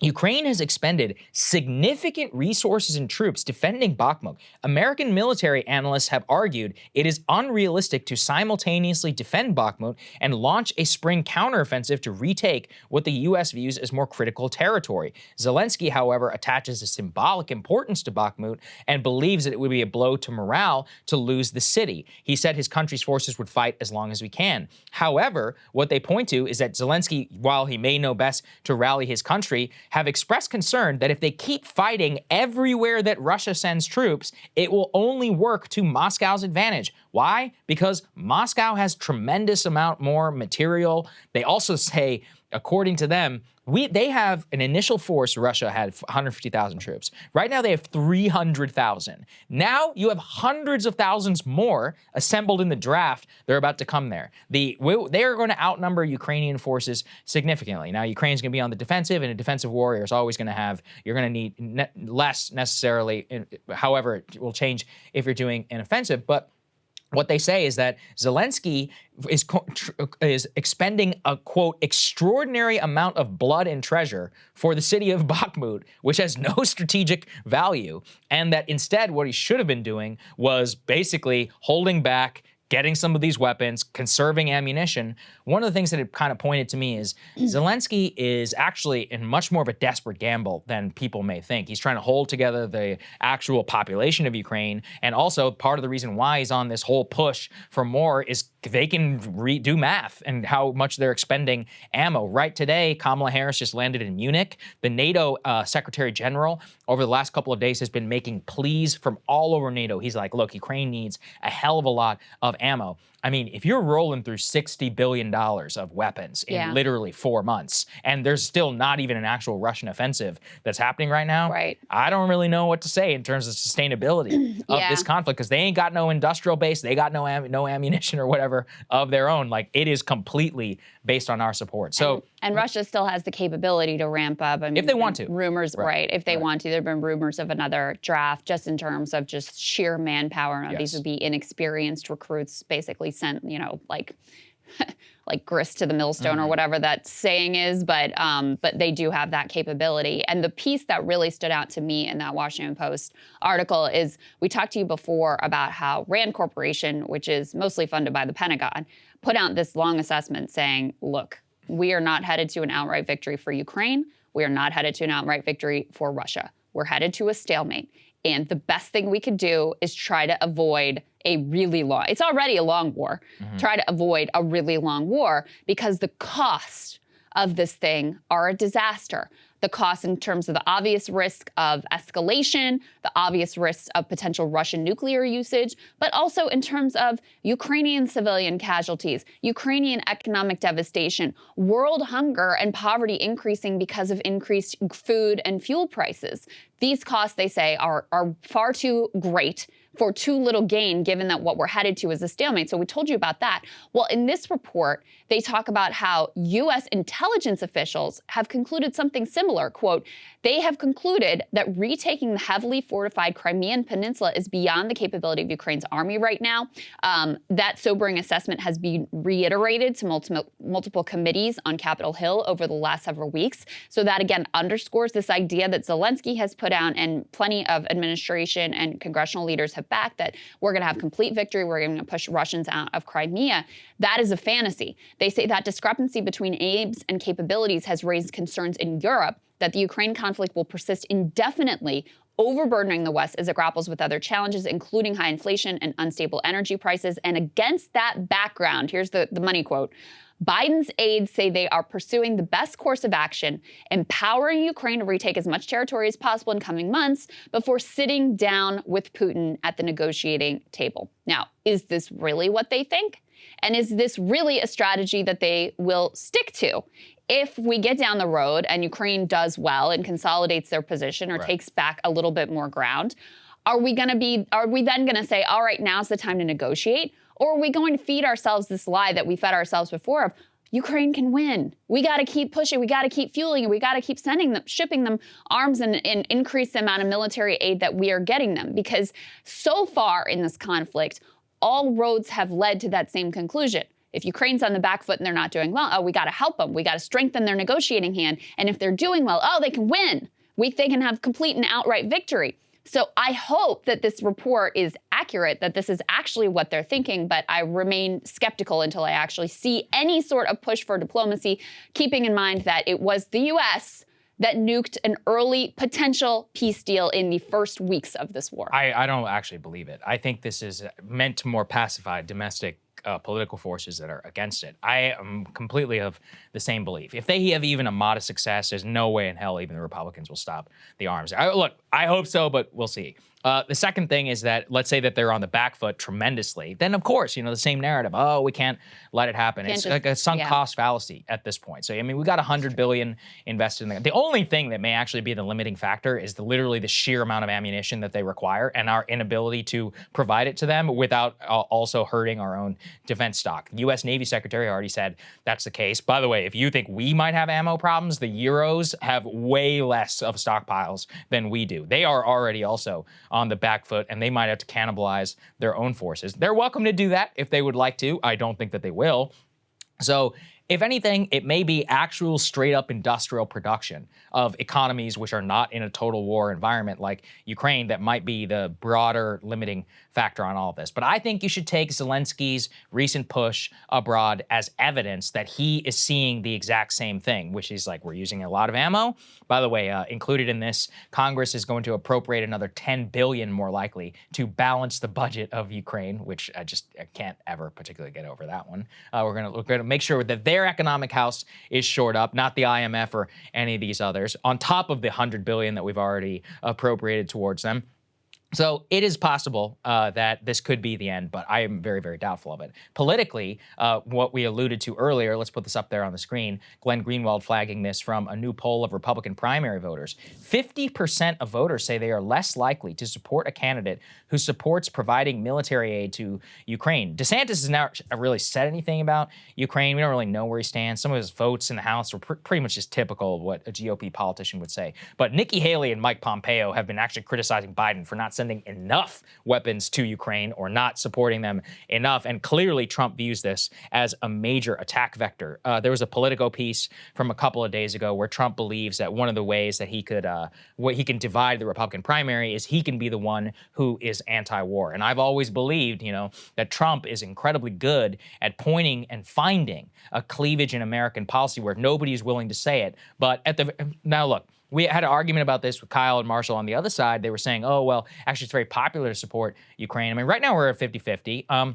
Speaker 1: Ukraine has expended significant resources and troops defending Bakhmut. American military analysts have argued it is unrealistic to simultaneously defend Bakhmut and launch a spring counteroffensive to retake what the U.S. views as more critical territory. Zelensky, however, attaches a symbolic importance to Bakhmut and believes that it would be a blow to morale to lose the city. He said his country's forces would fight as long as we can. However, what they point to is that Zelensky, while he may know best to rally his country, have expressed concern that if they keep fighting everywhere that Russia sends troops, it will only work to Moscow's advantage. Why? Because Moscow has tremendous amount more material. They also say, according to them, they have an initial force. Russia had 150,000 troops. Right now they have 300,000. Now you have hundreds of thousands more assembled in the draft. They're about to come there. They are going to outnumber Ukrainian forces significantly. Now Ukraine's going to be on the defensive, and a defensive warrior is always going to have, you're going to need less necessarily. However, it will change if you're doing an offensive. But what they say is that Zelensky is expending a, quote, extraordinary amount of blood and treasure for the city of Bakhmut, which has no strategic value, and that instead what he should have been doing was basically holding back, getting some of these weapons, conserving ammunition. One of the things that it kind of pointed to me is Zelensky is actually in much more of a desperate gamble than people may think. He's trying to hold together the actual population of Ukraine, and also part of the reason why he's on this whole push for more is they can do math and how much they're expending ammo. Right today, Kamala Harris just landed in Munich. The NATO Secretary General over the last couple of days has been making pleas from all over NATO. He's like, look, Ukraine needs a hell of a lot of ammo. I mean, if you're rolling through $60 billion of weapons in literally 4 months, and there's still not even an actual Russian offensive that's happening right now,
Speaker 2: right,
Speaker 1: I don't really know what to say in terms of sustainability of this conflict, because they ain't got no industrial base, they got no ammunition or whatever of their own. Like, it is completely based on our support. So,
Speaker 2: and Russia still has the capability to ramp up. I mean,
Speaker 1: if they want to.
Speaker 2: Rumors, right, if they want to. There have been rumors of another draft just in terms of just sheer manpower. These would be inexperienced recruits basically sent, you know, like grist to the millstone or whatever that saying is, but they do have that capability. And the piece that really stood out to me in that Washington Post article is, we talked to you before about how Rand Corporation, which is mostly funded by the Pentagon, put out this long assessment saying, look, we are not headed to an outright victory for Ukraine. We are not headed to an outright victory for Russia. We're headed to a stalemate. And the best thing we could do is try to avoid a really long, it's already a long war, try to avoid a really long war, because the costs of this thing are a disaster. The cost in terms of the obvious risk of escalation, the obvious risks of potential Russian nuclear usage, but also in terms of Ukrainian civilian casualties, Ukrainian economic devastation, world hunger and poverty increasing because of increased food and fuel prices. these costs, they say, are far too great for too little gain, given that what we're headed to is a stalemate. So we told you about that. Well, in this report, they talk about how U.S. intelligence officials have concluded something similar. Quote, they have concluded that retaking the heavily fortified Crimean Peninsula is beyond the capability of Ukraine's army right now. That sobering assessment has been reiterated to multiple committees on Capitol Hill over the last several weeks. So that, again, underscores this idea that Zelensky has put out, and plenty of administration and congressional leaders have backed, that we're going to have complete victory. We're going to push Russians out of Crimea. That is a fantasy. They say that discrepancy between aims and capabilities has raised concerns in Europe that the Ukraine conflict will persist indefinitely, overburdening the West as it grapples with other challenges, including high inflation and unstable energy prices. And against that background, here's the money quote, Biden's aides say they are pursuing the best course of action, empowering Ukraine to retake as much territory as possible in coming months before sitting down with Putin at the negotiating table. Now, is this really what they think? And is this really a strategy that they will stick to? If we get down the road and Ukraine does well and consolidates their position or takes back a little bit more ground, are we then going to say, all right, now's the time to negotiate? Or are we going to feed ourselves this lie that we fed ourselves before of Ukraine can win? We got to keep pushing. We got to keep fueling. We got to keep shipping them arms and increase the amount of military aid that we are getting them. Because so far in this conflict, all roads have led to that same conclusion. If Ukraine's on the back foot and they're not doing well, oh, we got to help them. We got to strengthen their negotiating hand. And if they're doing well, oh, they can win. They can have complete and outright victory. So I hope that this report is accurate, that this is actually what they're thinking, but I remain skeptical until I actually see any sort of push for diplomacy, keeping in mind that it was the U.S. that nuked an early potential peace deal in the first weeks of this war.
Speaker 1: I don't actually believe it. I think this is meant to more pacify domestic political forces that are against it. I am completely of the same belief. If they have even a modest success, there's no way in hell even the Republicans will stop the arms. Look, I hope so, but we'll see. The second thing is that, let's say that they're on the back foot tremendously, then of course, the same narrative, oh, we can't let it happen. It's like a sunk cost fallacy at this point. So, we got $100 billion invested in there. The only thing that may actually be the limiting factor is literally the sheer amount of ammunition that they require and our inability to provide it to them without also hurting our own defense stock. U.S. Navy Secretary already said that's the case. By the way, if you think we might have ammo problems, the Euros have way less of stockpiles than we do. They are already also on the back foot, and they might have to cannibalize their own forces. They're welcome to do that if they would like to. I don't think that they will. So if anything, it may be actual straight-up industrial production of economies which are not in a total war environment like Ukraine that might be the broader limiting factor on all of this. But I think you should take Zelensky's recent push abroad as evidence that he is seeing the exact same thing, which is like, we're using a lot of ammo. By the way, included in this, Congress is going to appropriate another $10 billion more likely to balance the budget of Ukraine, which I can't ever particularly get over that one. We're going to make sure that their economic house is shored up, not the IMF or any of these others, on top of the $100 billion that we've already appropriated towards them. So it is possible that this could be the end, but I am very, very doubtful of it. Politically, what we alluded to earlier, let's put this up there on the screen, Glenn Greenwald flagging this from a new poll of Republican primary voters. 50% of voters say they are less likely to support a candidate who supports providing military aid to Ukraine. DeSantis has not really said anything about Ukraine. We don't really know where he stands. Some of his votes in the House were pretty much just typical of what a GOP politician would say. But Nikki Haley and Mike Pompeo have been actually criticizing Biden for not sending enough weapons to Ukraine or not supporting them enough. And clearly Trump views this as a major attack vector. There was a Politico piece from a couple of days ago where Trump believes that one of the ways that he could, what he can divide the Republican primary is he can be the one who is anti-war. And I've always believed, that Trump is incredibly good at pointing and finding a cleavage in American policy where nobody's willing to say it. But now look, we had an argument about this with Kyle and Marshall on the other side. They were saying, oh, well, actually, it's very popular to support Ukraine. I mean, right now we're at 50-50.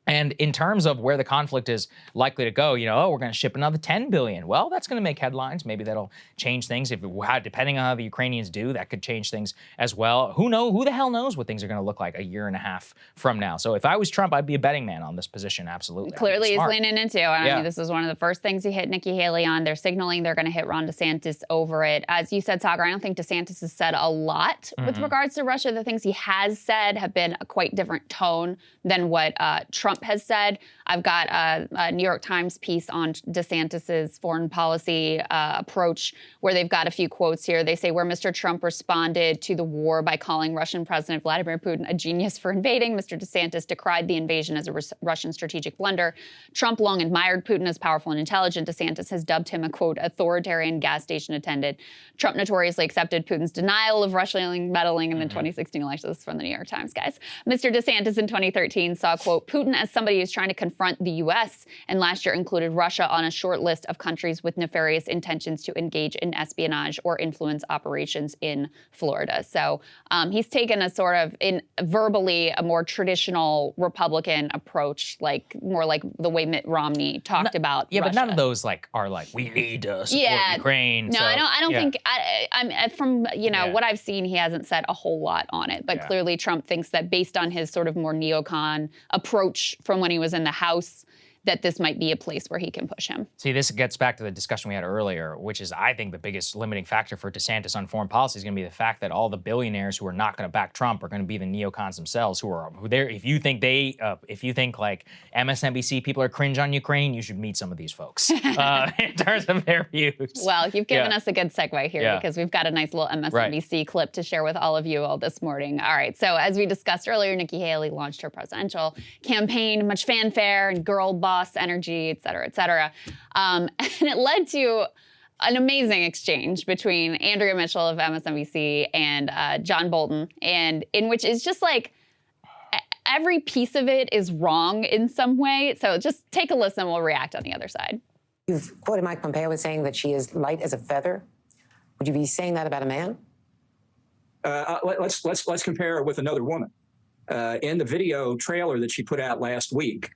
Speaker 1: And in terms of where the conflict is likely to go, oh, we're going to ship another $10 billion. Well, that's going to make headlines. Maybe that'll change things. Depending on how the Ukrainians do, that could change things as well. Who the hell knows what things are going to look like a year and a half from now. So if I was Trump, I'd be a betting man on this position. Absolutely.
Speaker 2: Clearly he's leaning into. I mean, this is one of the first things he hit Nikki Haley on. They're signaling they're going to hit Ron DeSantis over it. As you said, Saagar, I don't think DeSantis has said a lot with regards to Russia. The things he has said have been a quite different tone than what Trump has said. I've got a New York Times piece on DeSantis's foreign policy approach where they've got a few quotes here. They say, where Mr. Trump responded to the war by calling Russian President Vladimir Putin a genius for invading, Mr. DeSantis decried the invasion as a Russian strategic blunder. Trump long admired Putin as powerful and intelligent. DeSantis has dubbed him a, quote, authoritarian gas station attendant. Trump notoriously accepted Putin's denial of Russian meddling in the 2016 election. This is from the New York Times, guys. Mr. DeSantis in 2013 saw, quote, Putin as somebody who's trying to confront the U.S. and last year included Russia on a short list of countries with nefarious intentions to engage in espionage or influence operations in Florida. So he's taken a sort of, verbally, a more traditional Republican approach, more like the way Mitt Romney talked about
Speaker 1: Yeah,
Speaker 2: Russia.
Speaker 1: but none of those are we need to support Ukraine.
Speaker 2: No,
Speaker 1: so,
Speaker 2: I don't think, I'm from, what I've seen, he hasn't said a whole lot on it. But clearly Trump thinks that based on his sort of more neocon approach from when he was in the House, that this might be a place where he can push him.
Speaker 1: See, this gets back to the discussion we had earlier, which is, I think, the biggest limiting factor for DeSantis on foreign policy is going to be the fact that all the billionaires who are not going to back Trump are going to be the neocons themselves, who there. If you think like MSNBC people are cringe on Ukraine, you should meet some of these folks in terms of their views.
Speaker 2: Well, you've given us a good segue here because we've got a nice little MSNBC clip to share with all of you all this morning. All right, so as we discussed earlier, Nikki Haley launched her presidential campaign, much fanfare and girl boss energy, et cetera, et cetera. And it led to an amazing exchange between Andrea Mitchell of MSNBC and John Bolton, and in which is just like every piece of it is wrong in some way. So just take a listen and we'll react on the other side.
Speaker 10: You've quoted Mike Pompeo as saying that she is light as a feather. Would you be saying that about a man?
Speaker 11: Let's compare her with another woman. In the video trailer that she put out last week,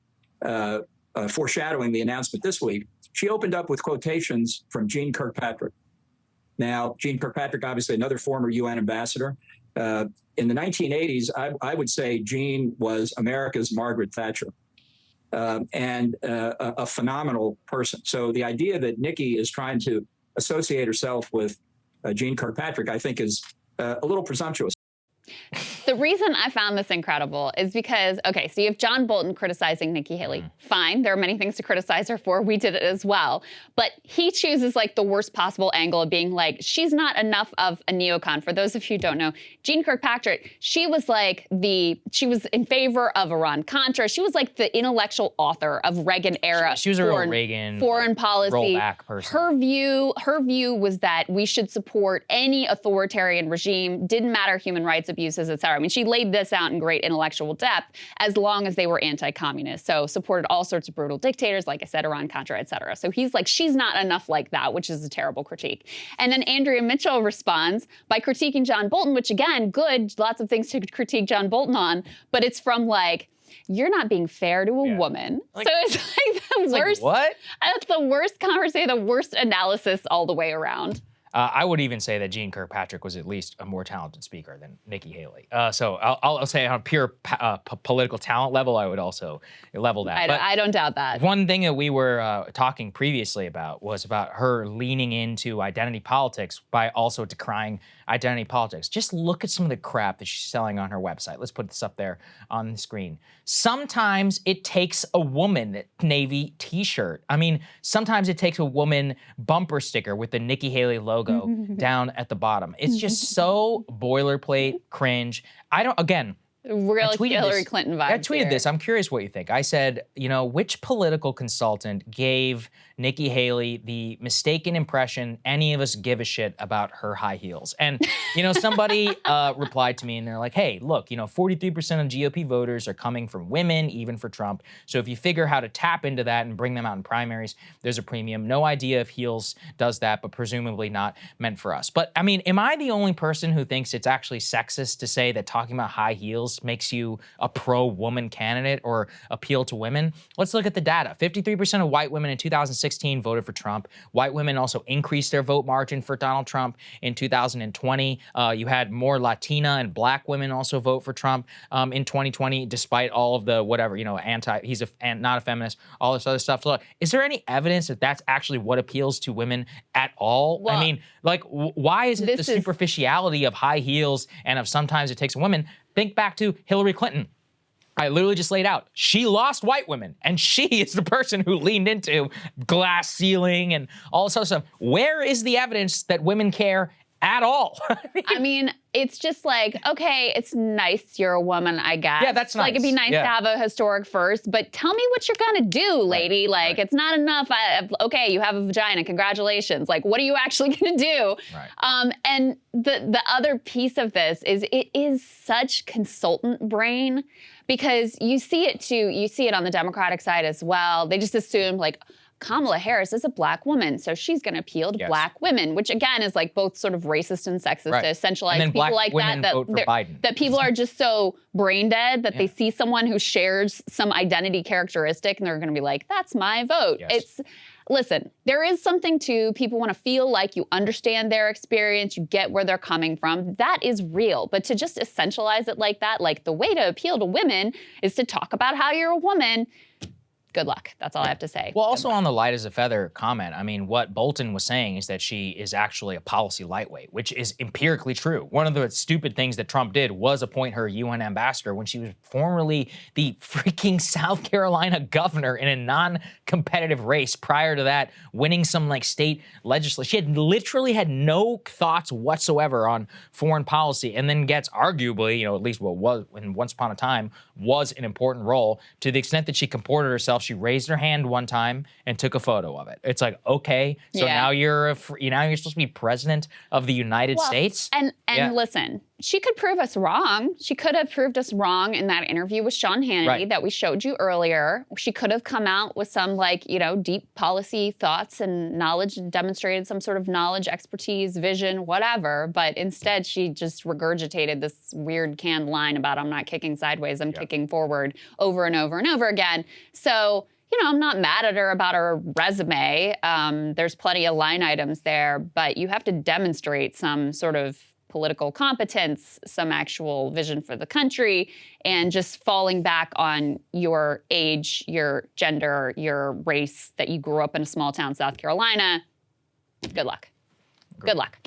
Speaker 11: foreshadowing the announcement this week, she opened up with quotations from Jeane Kirkpatrick. Now, Jeane Kirkpatrick, obviously another former UN ambassador. In the 1980s, I would say Jeane was America's Margaret Thatcher, and a phenomenal person. So the idea that Nikki is trying to associate herself with Jeane Kirkpatrick, I think, is a little presumptuous.
Speaker 2: The reason I found this incredible is because, okay, so you have John Bolton criticizing Nikki Haley. Fine, there are many things to criticize her for. We did it as well. But he chooses like the worst possible angle of being like, she's not enough of a neocon. For those of you who don't know, Jeane Kirkpatrick, she was in favor of Iran-Contra. She was like the intellectual author of Reagan era.
Speaker 1: She was a real Reagan
Speaker 2: foreign policy
Speaker 1: rollback person.
Speaker 2: Her view was that we should support any authoritarian regime. Didn't matter human rights abuses, et cetera. I mean, she laid this out in great intellectual depth as long as they were anti-communist. So supported all sorts of brutal dictators, like I said, Iran-Contra, et cetera. So he's like, she's not enough like that, which is a terrible critique. And then Andrea Mitchell responds by critiquing John Bolton, which again, good, lots of things to critique John Bolton on, but it's from like, you're not being fair to a woman.
Speaker 1: Like,
Speaker 2: so it's like the worst.
Speaker 1: Like what?
Speaker 2: That's the worst conversation, the worst analysis all the way around.
Speaker 1: I would even say that Jeane Kirkpatrick was at least a more talented speaker than Nikki Haley. So I'll say on a pure political talent level, I would also level that.
Speaker 2: I don't doubt that.
Speaker 1: One thing that we were talking previously about was about her leaning into identity politics by also decrying identity politics. Just look at some of the crap that she's selling on her website. Let's put this up there on the screen. Sometimes it takes a woman Navy t-shirt. I mean, sometimes it takes a woman bumper sticker with the Nikki Haley logo down at the bottom. It's just so boilerplate, cringe.
Speaker 2: Real Hillary Clinton vibes.
Speaker 1: I tweeted this. I'm curious what you think. I said, which political consultant gave Nikki Haley the mistaken impression any of us give a shit about her high heels? And, somebody replied to me and they're like, hey, look, 43% of GOP voters are coming from women, even for Trump. So if you figure how to tap into that and bring them out in primaries, there's a premium. No idea if heels does that, but presumably not meant for us. But I mean, am I the only person who thinks it's actually sexist to say that talking about high heels heels makes you a pro-woman candidate or appeal to women. Let's look at the data. 53% of white women in 2016 voted for Trump. White women also increased their vote margin for Donald Trump in 2020. You had more Latina and black women also vote for Trump in 2020, despite all of the whatever, you know, he's not a feminist, all this other stuff. So is there any evidence that that's actually what appeals to women at all?
Speaker 2: Well,
Speaker 1: I mean, like, why is it the superficiality of high heels and of sometimes it takes a woman? Think back to Hillary Clinton. I literally just laid out. She lost white women, and she is the person who leaned into glass ceiling and all this other stuff. Where is the evidence that women care at all?
Speaker 2: I mean, it's just like, okay, it's nice you're a woman, I guess.
Speaker 1: Yeah, that's nice.
Speaker 2: Like, it'd be nice to have a historic first, but tell me what you're gonna do, lady. Like, it's not enough. Okay, you have a vagina, congratulations. Like, what are you actually gonna do? And the other piece of this is it is such consultant brain, because you see it too, you see it on the Democratic side as well. They just assume, like, Kamala Harris is a black woman, so she's going to appeal to black women, which again is like both sort of racist and sexist to essentialize people like that people are just so brain dead that they see someone who shares some identity characteristic and they're going to be like, that's my vote. Listen, there is something to people want to feel like you understand their experience, you get where they're coming from. That is real. But to just essentialize it like that, like the way to appeal to women is to talk about how you're a woman. Good luck. That's all I have to say.
Speaker 1: Well, also on the light as a feather comment, I mean, what Bolton was saying is that she is actually a policy lightweight, which is empirically true. One of the stupid things that Trump did was appoint her UN ambassador when she was formerly the freaking South Carolina governor in a non-competitive race. Prior to that, winning some like state legislation. She had literally had no thoughts whatsoever on foreign policy, and then gets arguably, you know, at least what was in once upon a time was an important role to the extent that she comported herself. She raised her hand one time and took a photo of it. It's like, okay, so now you're supposed to be president of the United States.
Speaker 2: And listen, she could prove us wrong. She could have proved us wrong in that interview with Sean Hannity that we showed you earlier. She could have come out with some, like, you know, deep policy thoughts and knowledge and demonstrated some sort of knowledge, expertise, vision, whatever. But instead, she just regurgitated this weird canned line about I'm not kicking sideways, I'm kicking forward over and over and over again. So, you know, I'm not mad at her about her resume. There's plenty of line items there, but you have to demonstrate some sort of political competence, some actual vision for the country, and just falling back on your age, your gender, your race, that you grew up in a small town, South Carolina. Good luck. Good luck.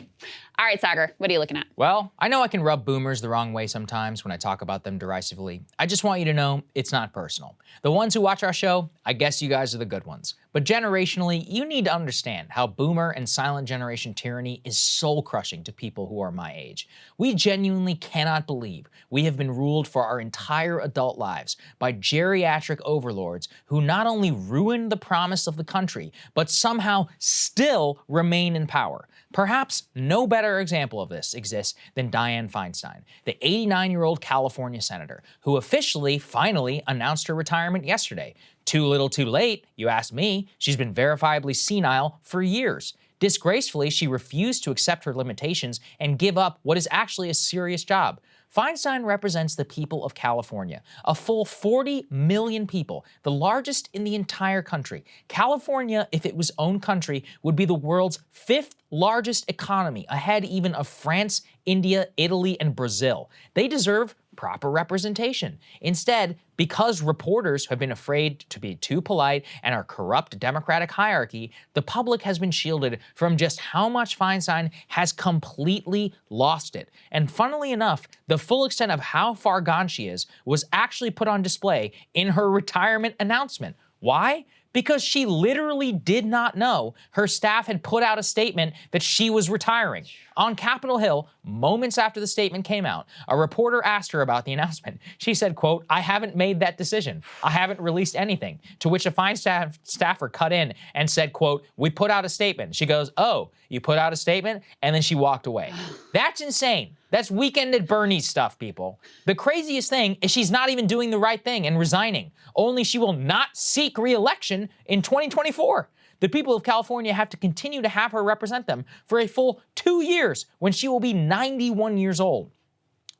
Speaker 2: All right, Saagar, what are you looking at?
Speaker 1: Well, I know I can rub boomers the wrong way sometimes when I talk about them derisively. I just want you to know it's not personal. The ones who watch our show, I guess you guys are the good ones. But generationally, you need to understand how boomer and silent generation tyranny is soul-crushing to people who are my age. We genuinely cannot believe we have been ruled for our entire adult lives by geriatric overlords who not only ruined the promise of the country, but somehow still remain in power. Perhaps no better example of this exists than Dianne Feinstein, the 89-year-old California senator who officially, finally announced her retirement yesterday. Too little too late, you ask me. She's been verifiably senile for years. Disgracefully, she refused to accept her limitations and give up what is actually a serious job. Feinstein represents the people of California, a full 40 million people, the largest in the entire country. California, if it was own country, would be the world's 5th largest economy, ahead even of France, India, Italy, and Brazil. They deserve proper representation. Instead, because reporters have been afraid to be too polite and our corrupt Democratic hierarchy, the public has been shielded from just how much Feinstein has completely lost it. And funnily enough, the full extent of how far gone she is was actually put on display in her retirement announcement. Why? Because she literally did not know her staff had put out a statement that she was retiring. On Capitol Hill, moments after the statement came out, a reporter asked her about the announcement. She said, quote, "I haven't made that decision. I haven't released anything." To which a Feinstein staffer cut in and said, quote, "We put out a statement." She goes, "Oh, you put out a statement?" And then she walked away. That's insane. That's Weekend at Bernie's stuff, people. The craziest thing is she's not even doing the right thing and resigning. Only she will not seek re-election in 2024. The people of California have to continue to have her represent them for a full 2 years when she will be 91 years old.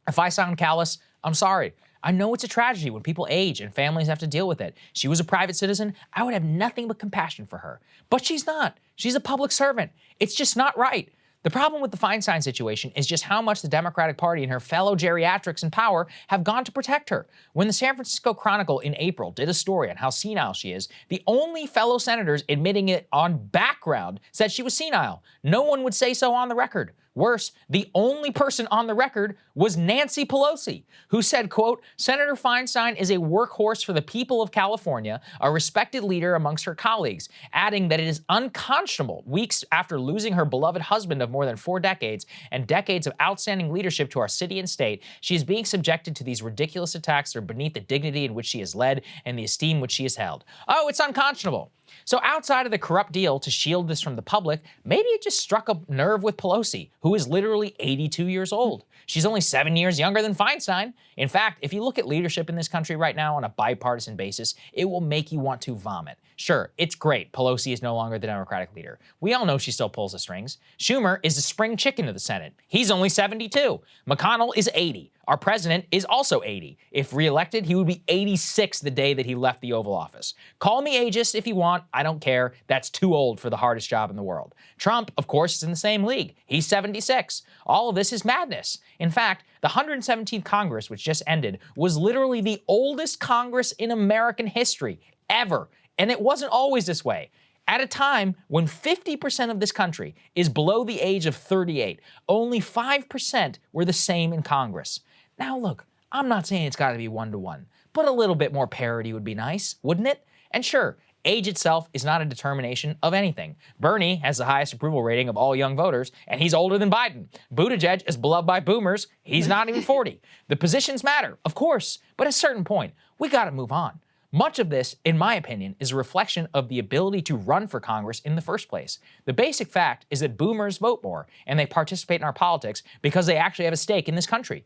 Speaker 1: If I sound callous, I'm sorry. I know it's a tragedy when people age and families have to deal with it. She was a private citizen. I would have nothing but compassion for her. But she's not. She's a public servant. It's just not right. The problem with the Feinstein situation is just how much the Democratic Party and her fellow geriatrics in power have gone to protect her. When the San Francisco Chronicle in April did a story on how senile she is, the only fellow senators admitting it on background said she was senile. No one would say so on the record. Worse, the only person on the record was Nancy Pelosi, who said, quote, Senator Feinstein is a workhorse for the people of California, a respected leader amongst her colleagues, adding that it is unconscionable, weeks after losing her beloved husband of more than 4 decades and decades of outstanding leadership to our city and state, she is being subjected to these ridiculous attacks that are beneath the dignity in which she has led and the esteem which she has held. Oh, it's unconscionable. So outside of the corrupt deal to shield this from the public, maybe it just struck a nerve with Pelosi, who is literally 82 years old. She's only 7 years younger than Feinstein. In fact, if you look at leadership in this country right now on a bipartisan basis, it will make you want to vomit. Sure, it's great Pelosi is no longer the Democratic leader. We all know she still pulls the strings. Schumer is a spring chicken of the Senate. He's only 72. McConnell is 80. Our president is also 80. If reelected, he would be 86 the day that he left the Oval Office. Call me ageist if you want. I don't care. That's too old for the hardest job in the world. Trump, of course, is in the same league. He's 76. All of this is madness. In fact, the 117th Congress, which just ended, was literally the oldest Congress in American history ever. And it wasn't always this way. At a time when 50% of this country is below the age of 38, only 5% were the same in Congress. Now look, I'm not saying it's got to be 1-to-1, but a little bit more parity would be nice, wouldn't it? And sure, age itself is not a determination of anything. Bernie has the highest approval rating of all young voters, and he's older than Biden. Buttigieg is beloved by boomers. He's not even 40. The positions matter, of course, but at a certain point, we got to move on. Much of this, in my opinion, is a reflection of the ability to run for Congress in the first place. The basic fact is that boomers vote more, and they participate in our politics because they actually have a stake in this country.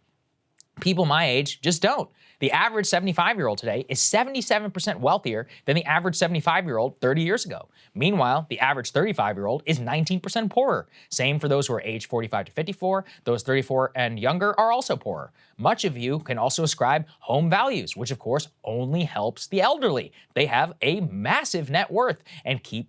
Speaker 1: People my age just don't. The average 75-year-old today is 77% wealthier than the average 75-year-old 30 years ago. Meanwhile, the average 35-year-old is 19% poorer. Same for those who are aged 45 to 54. Those 34 and younger are also poorer. Much of you can also ascribe home values, which of course only helps the elderly. They have a massive net worth and keep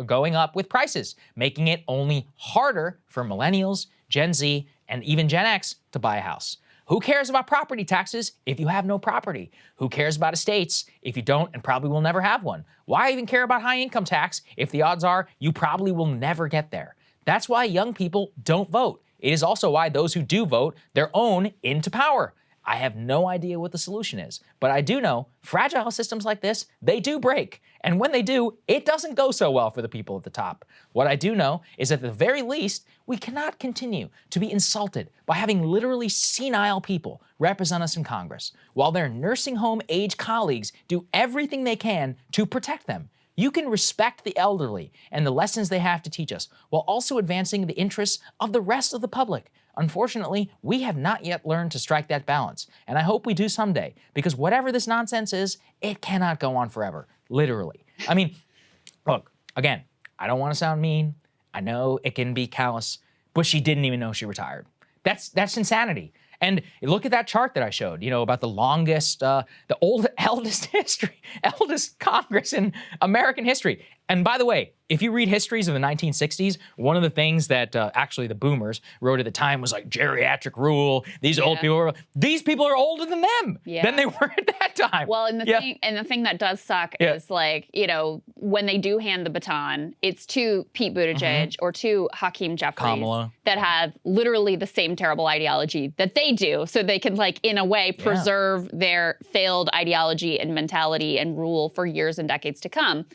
Speaker 1: going up with prices, making it only harder for millennials, Gen Z, and even Gen X to buy a house. Who cares about property taxes if you have no property? Who cares about estates if you don't and probably will never have one? Why even care about high income tax if the odds are you probably will never get there? That's why young people don't vote. It is also why those who do vote their own into power. I have no idea what the solution is, but I do know fragile systems like this, they do break. And when they do, it doesn't go so well for the people at the top. What I do know is at the very least, we cannot continue to be insulted by having literally senile people represent us in Congress, while their nursing home age colleagues do everything they can to protect them. You can respect the elderly and the lessons they have to teach us, while also advancing the interests of the rest of the public. Unfortunately, we have not yet learned to strike that balance, and I hope we do someday, because whatever this nonsense is, it cannot go on forever, literally. I mean, look, again, I don't want to sound mean. I know it can be callous, but she didn't even know she retired. That's insanity. And look at that chart that I showed, about the longest, eldest Congress in American history. And by the way, if you read histories of the 1960s, one of the things that actually the boomers wrote at the time was like geriatric rule. These old people are older than them than they were at that time.
Speaker 2: Well, and the thing that does suck is when they do hand the baton, it's to Pete Buttigieg or to Hakeem Jeffries
Speaker 1: Kamala.
Speaker 2: That have literally the same terrible ideology that they do, so they can in a way preserve their failed ideology and mentality and rule for years and decades to come.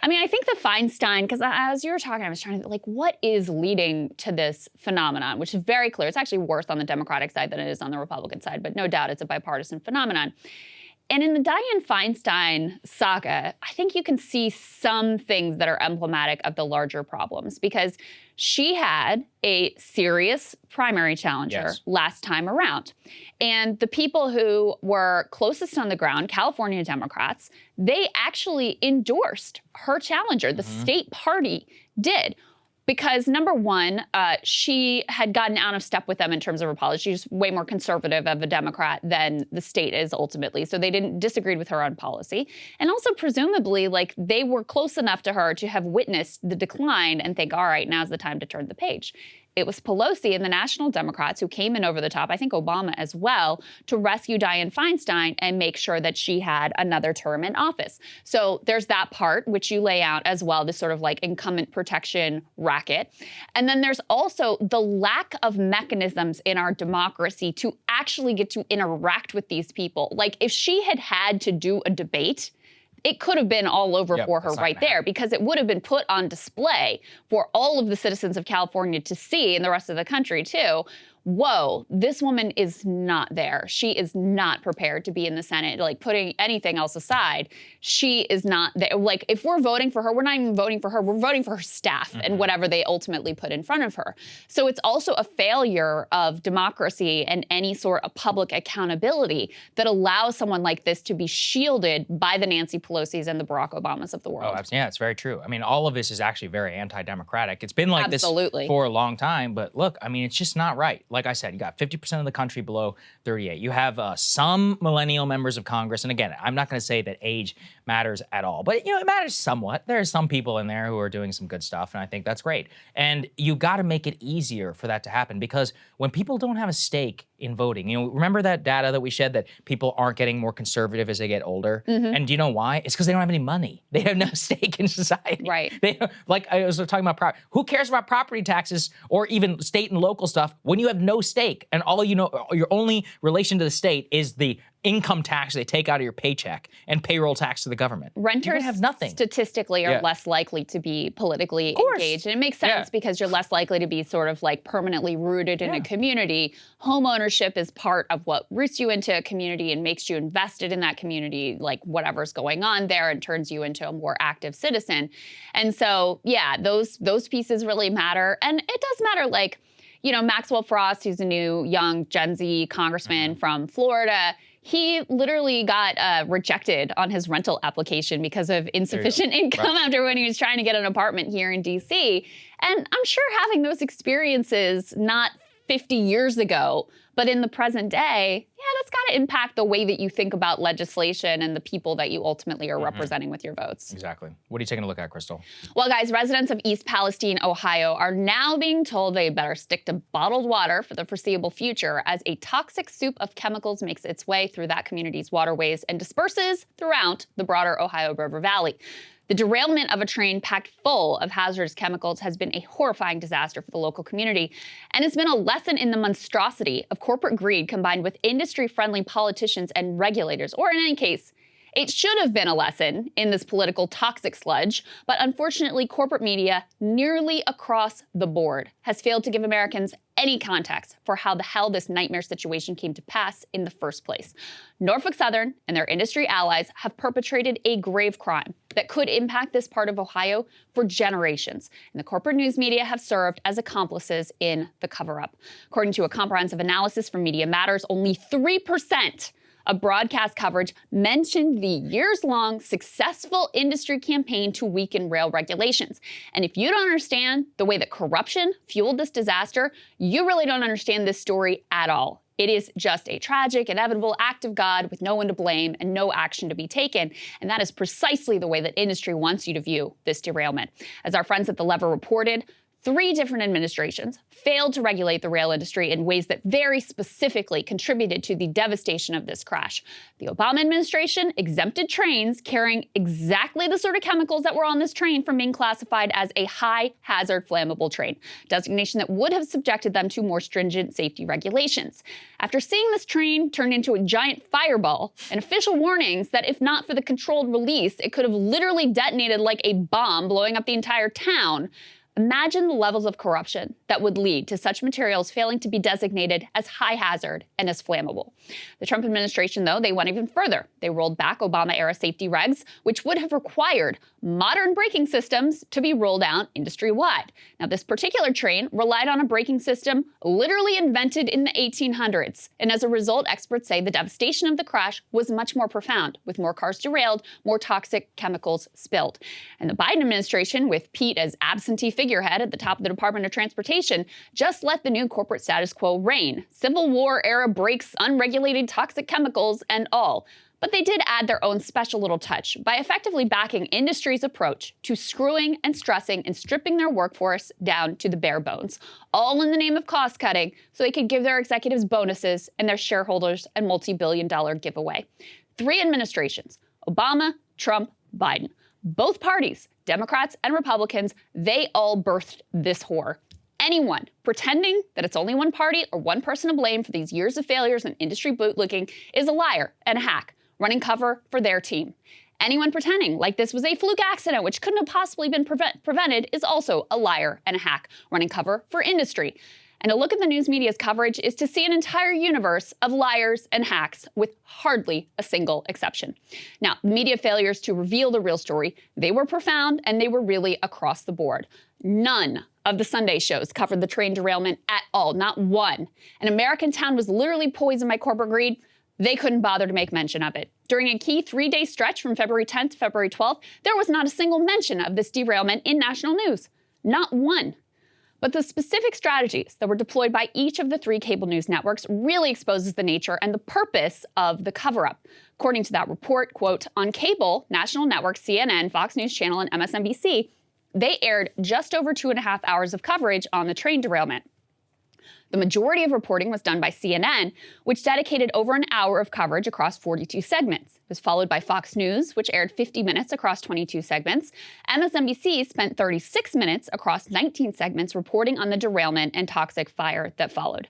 Speaker 2: I mean, I think the Feinstein, because as you were talking, I was trying to what is leading to this phenomenon, which is very clear. It's actually worse on the Democratic side than it is on the Republican side, but no doubt it's a bipartisan phenomenon. And in the Dianne Feinstein saga, I think you can see some things that are emblematic of the larger problems, because she had a serious primary challenger last time around. And the people who were closest on the ground, California Democrats, they actually endorsed her challenger. The state party did. Because number one, she had gotten out of step with them in terms of her policy. She's way more conservative of a Democrat than the state is ultimately. So they didn't disagree with her on policy. And also presumably, like, they were close enough to her to have witnessed the decline and think, all right, now's the time to turn the page. It was Pelosi and the National Democrats who came in over the top, I think Obama as well, to rescue Dianne Feinstein and make sure that she had another term in office. So there's that part, which you lay out as well, this sort of like incumbent protection racket. And then there's also the lack of mechanisms in our democracy to actually get to interact with these people. Like, if she had had to do a debate, it could have been all over for her right there, because it would have been put on display for all of the citizens of California to see, and the rest of the country too. Whoa, this woman is not there. She is not prepared to be in the Senate. Like, putting anything else aside, she is not there. Like, if we're voting for her, we're not even voting for her. We're voting for her staff and whatever they ultimately put in front of her. So it's also a failure of democracy and any sort of public accountability that allows someone like this to be shielded by the Nancy Pelosi's and the Barack Obamas of the world.
Speaker 1: Oh, yeah, it's very true. I mean, all of this is actually very anti-democratic. It's been like this for a long time, but look, I mean, it's just not right. Like I said, you got 50% of the country below 38. You have some millennial members of Congress. And again, I'm not going to say that age matters at all, but you know, it matters somewhat. There are some people in there who are doing some good stuff, and I think that's great. And you got to make it easier for that to happen, because when people don't have a stake in voting, you know, remember that data that we shared that people aren't getting more conservative as they get older? And do you know why? It's because they don't have any money. They have no stake in society.
Speaker 2: Right.
Speaker 1: They, like I was talking about, who cares about property taxes or even state and local stuff when you have no stake, and all you know, your only relation to the state is the income tax they take out of your paycheck and payroll tax to the government.
Speaker 2: Renters
Speaker 1: have nothing.
Speaker 2: Statistically are less likely to be politically engaged. And it makes sense because you're less likely to be sort of like permanently rooted in a community. Home ownership is part of what roots you into a community and makes you invested in that community, like whatever's going on there, and turns you into a more active citizen. And so, yeah, those pieces really matter. And it does matter, like, you know, Maxwell Frost, who's a new young Gen Z congressman from Florida, he literally got rejected on his rental application because of insufficient income after when he was trying to get an apartment here in DC. And I'm sure having those experiences, not 50 years ago, but in the present day, yeah, that's got to impact the way that you think about legislation and the people that you ultimately are representing with your votes.
Speaker 1: Exactly. What are you taking a look at, Krystal?
Speaker 2: Well, guys, residents of East Palestine, Ohio are now being told they better stick to bottled water for the foreseeable future as a toxic soup of chemicals makes its way through that community's waterways and disperses throughout the broader Ohio River Valley. The derailment of a train packed full of hazardous chemicals has been a horrifying disaster for the local community, and it's been a lesson in the monstrosity of corporate greed combined with industry-friendly politicians and regulators, or in any case, it should have been a lesson in this political toxic sludge, but unfortunately, corporate media nearly across the board has failed to give Americans any context for how the hell this nightmare situation came to pass in the first place. Norfolk Southern and their industry allies have perpetrated a grave crime that could impact this part of Ohio for generations, and the corporate news media have served as accomplices in the cover-up. According to a comprehensive analysis from Media Matters, only 3% of broadcast coverage mentioned the years-long successful industry campaign to weaken rail regulations. And if you don't understand the way that corruption fueled this disaster, you really don't understand this story at all. It is just a tragic, inevitable act of God with no one to blame and no action to be taken. And that is precisely the way that industry wants you to view this derailment. As our friends at The Lever reported, 3 different administrations failed to regulate the rail industry in ways that very specifically contributed to the devastation of this crash. The Obama administration exempted trains carrying exactly the sort of chemicals that were on this train from being classified as a high-hazard flammable train, designation that would have subjected them to more stringent safety regulations. After seeing this train turn into a giant fireball and official warnings that if not for the controlled release, it could have literally detonated like a bomb, blowing up the entire town, imagine the levels of corruption that would lead to such materials failing to be designated as high hazard and as flammable. The Trump administration, though, they went even further. They rolled back Obama-era safety regs, which would have required modern braking systems to be rolled out industry-wide. Now, this particular train relied on a braking system literally invented in the 1800s. And as a result, experts say the devastation of the crash was much more profound, with more cars derailed, more toxic chemicals spilled. And the Biden administration, with Pete as absentee figure figurehead at the top of the Department of Transportation just let the new corporate status quo reign. Civil War era brakes, unregulated toxic chemicals, and all. But they did add their own special little touch by effectively backing industry's approach to screwing and stressing and stripping their workforce down to the bare bones, all in the name of cost cutting so they could give their executives bonuses and their shareholders a multi-billion-dollar giveaway. 3 administrations, Obama, Trump, Biden. Both parties, Democrats and Republicans, they all birthed this whore. Anyone pretending that it's only one party or one person to blame for these years of failures and industry bootlicking is a liar and a hack, running cover for their team. Anyone pretending like this was a fluke accident which couldn't have possibly been prevented is also a liar and a hack, running cover for industry. And to look at the news media's coverage is to see an entire universe of liars and hacks with hardly a single exception. Now, media failures to reveal the real story, they were profound and they were really across the board. None of the Sunday shows covered the train derailment at all, not one. An American town was literally poisoned by corporate greed. They couldn't bother to make mention of it. During a key 3-day stretch from February 10th to February 12th, there was not a single mention of this derailment in national news. Not one. But the specific strategies that were deployed by each of the 3 cable news networks really exposes the nature and the purpose of the cover-up. According to that report, quote, on cable, national networks CNN, Fox News Channel, and MSNBC, they aired just over 2.5 hours of coverage on the train derailment. The majority of reporting was done by CNN, which dedicated over an hour of coverage across 42 segments. It was followed by Fox News, which aired 50 minutes across 22 segments. MSNBC spent 36 minutes across 19 segments reporting on the derailment and toxic fire that followed.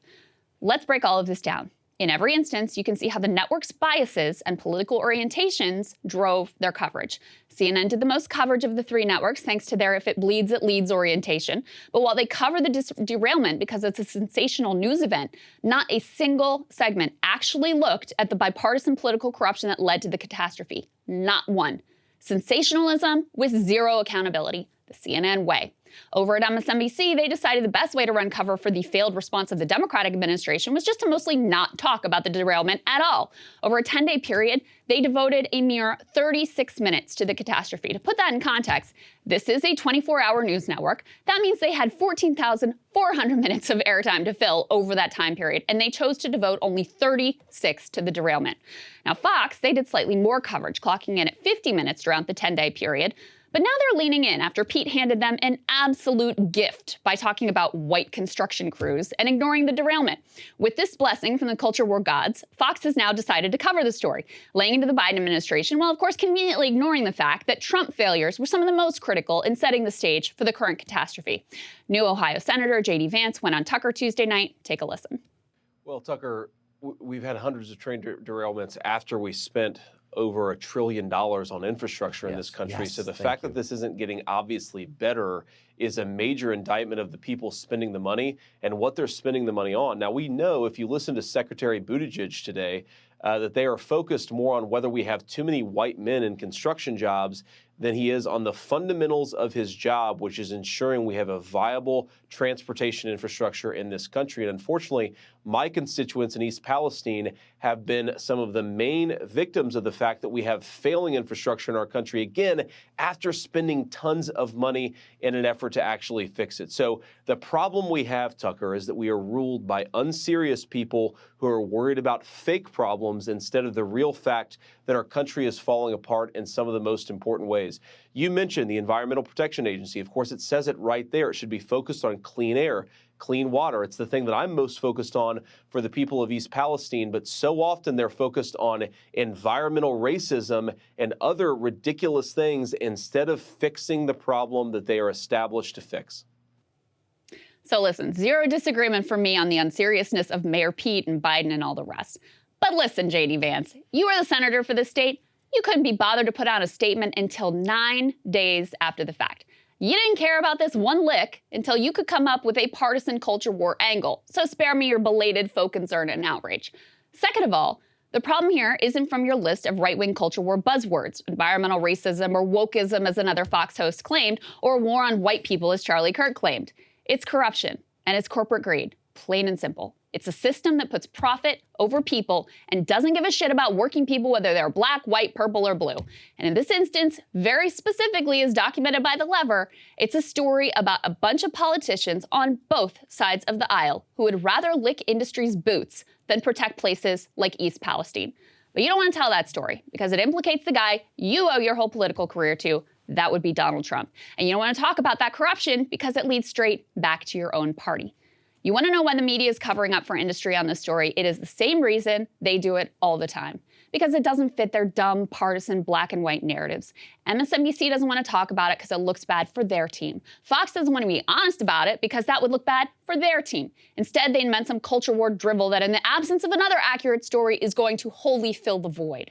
Speaker 2: Let's break all of this down. In every instance, you can see how the network's biases and political orientations drove their coverage. CNN did the most coverage of the 3 networks thanks to their if it bleeds, it leads orientation. But while they cover the derailment because it's a sensational news event, not a single segment actually looked at the bipartisan political corruption that led to the catastrophe. Not one. Sensationalism with zero accountability. The CNN way. Over at MSNBC, they decided the best way to run cover for the failed response of the Democratic administration was just to mostly not talk about the derailment at all. Over a 10-day period, they devoted a mere 36 minutes to the catastrophe. To put that in context, this is a 24-hour news network. That means they had 14,400 minutes of airtime to fill over that time period, and they chose to devote only 36 to the derailment. Now, Fox, they did slightly more coverage, clocking in at 50 minutes throughout the 10-day period. But now they're leaning in after Pete handed them an absolute gift by talking about white construction crews and ignoring the derailment. With this blessing from the culture war gods, Fox has now decided to cover the story, laying into the Biden administration while of course conveniently ignoring the fact that Trump failures were some of the most critical in setting the stage for the current catastrophe. New Ohio Senator J.D. Vance went on Tucker Tuesday night. Take a listen.
Speaker 12: Well, Tucker, we've had hundreds of train derailments after we spent over $1 trillion on infrastructure in this country. So the fact that this isn't getting obviously better is a major indictment of the people spending the money and what they're spending the money on. Now, we know if you listen to Secretary Buttigieg today, that they are focused more on whether we have too many white men in construction jobs than he is on the fundamentals of his job, which is ensuring we have a viable transportation infrastructure in this country. And unfortunately, my constituents in East Palestine have been some of the main victims of the fact that we have failing infrastructure in our country, again, after spending tons of money in an effort to actually fix it. So the problem we have, Tucker, is that we are ruled by unserious people who are worried about fake problems instead of the real fact that our country is falling apart in some of the most important ways. You mentioned the Environmental Protection Agency. Of course, it says it right there. It should be focused on clean air, clean water. It's the thing that I'm most focused on for the people of East Palestine, but so often they're focused on environmental racism and other ridiculous things instead of fixing the problem that they are established to fix.
Speaker 2: So listen, zero disagreement from me on the unseriousness of Mayor Pete and Biden and all the rest. But listen, J.D. Vance, you are the senator for the state. You couldn't be bothered to put out a statement until 9 days after the fact. You didn't care about this one lick until you could come up with a partisan culture war angle. So spare me your belated faux concern and outrage. Second of all, the problem here isn't from your list of right-wing culture war buzzwords, environmental racism or wokeism as another Fox host claimed, or war on white people as Charlie Kirk claimed. It's corruption and it's corporate greed, plain and simple. It's a system that puts profit over people and doesn't give a shit about working people, whether they're black, white, purple, or blue. And in this instance, very specifically as documented by The Lever, it's a story about a bunch of politicians on both sides of the aisle who would rather lick industry's boots than protect places like East Palestine. But you don't want to tell that story because it implicates the guy you owe your whole political career to. That would be Donald Trump. And you don't want to talk about that corruption because it leads straight back to your own party. You want to know why the media is covering up for industry on this story? It is the same reason they do it all the time. Because it doesn't fit their dumb, partisan, black and white narratives. MSNBC doesn't want to talk about it because it looks bad for their team. Fox doesn't want to be honest about it because that would look bad for their team. Instead, they invent some culture war drivel that in the absence of another accurate story is going to wholly fill the void.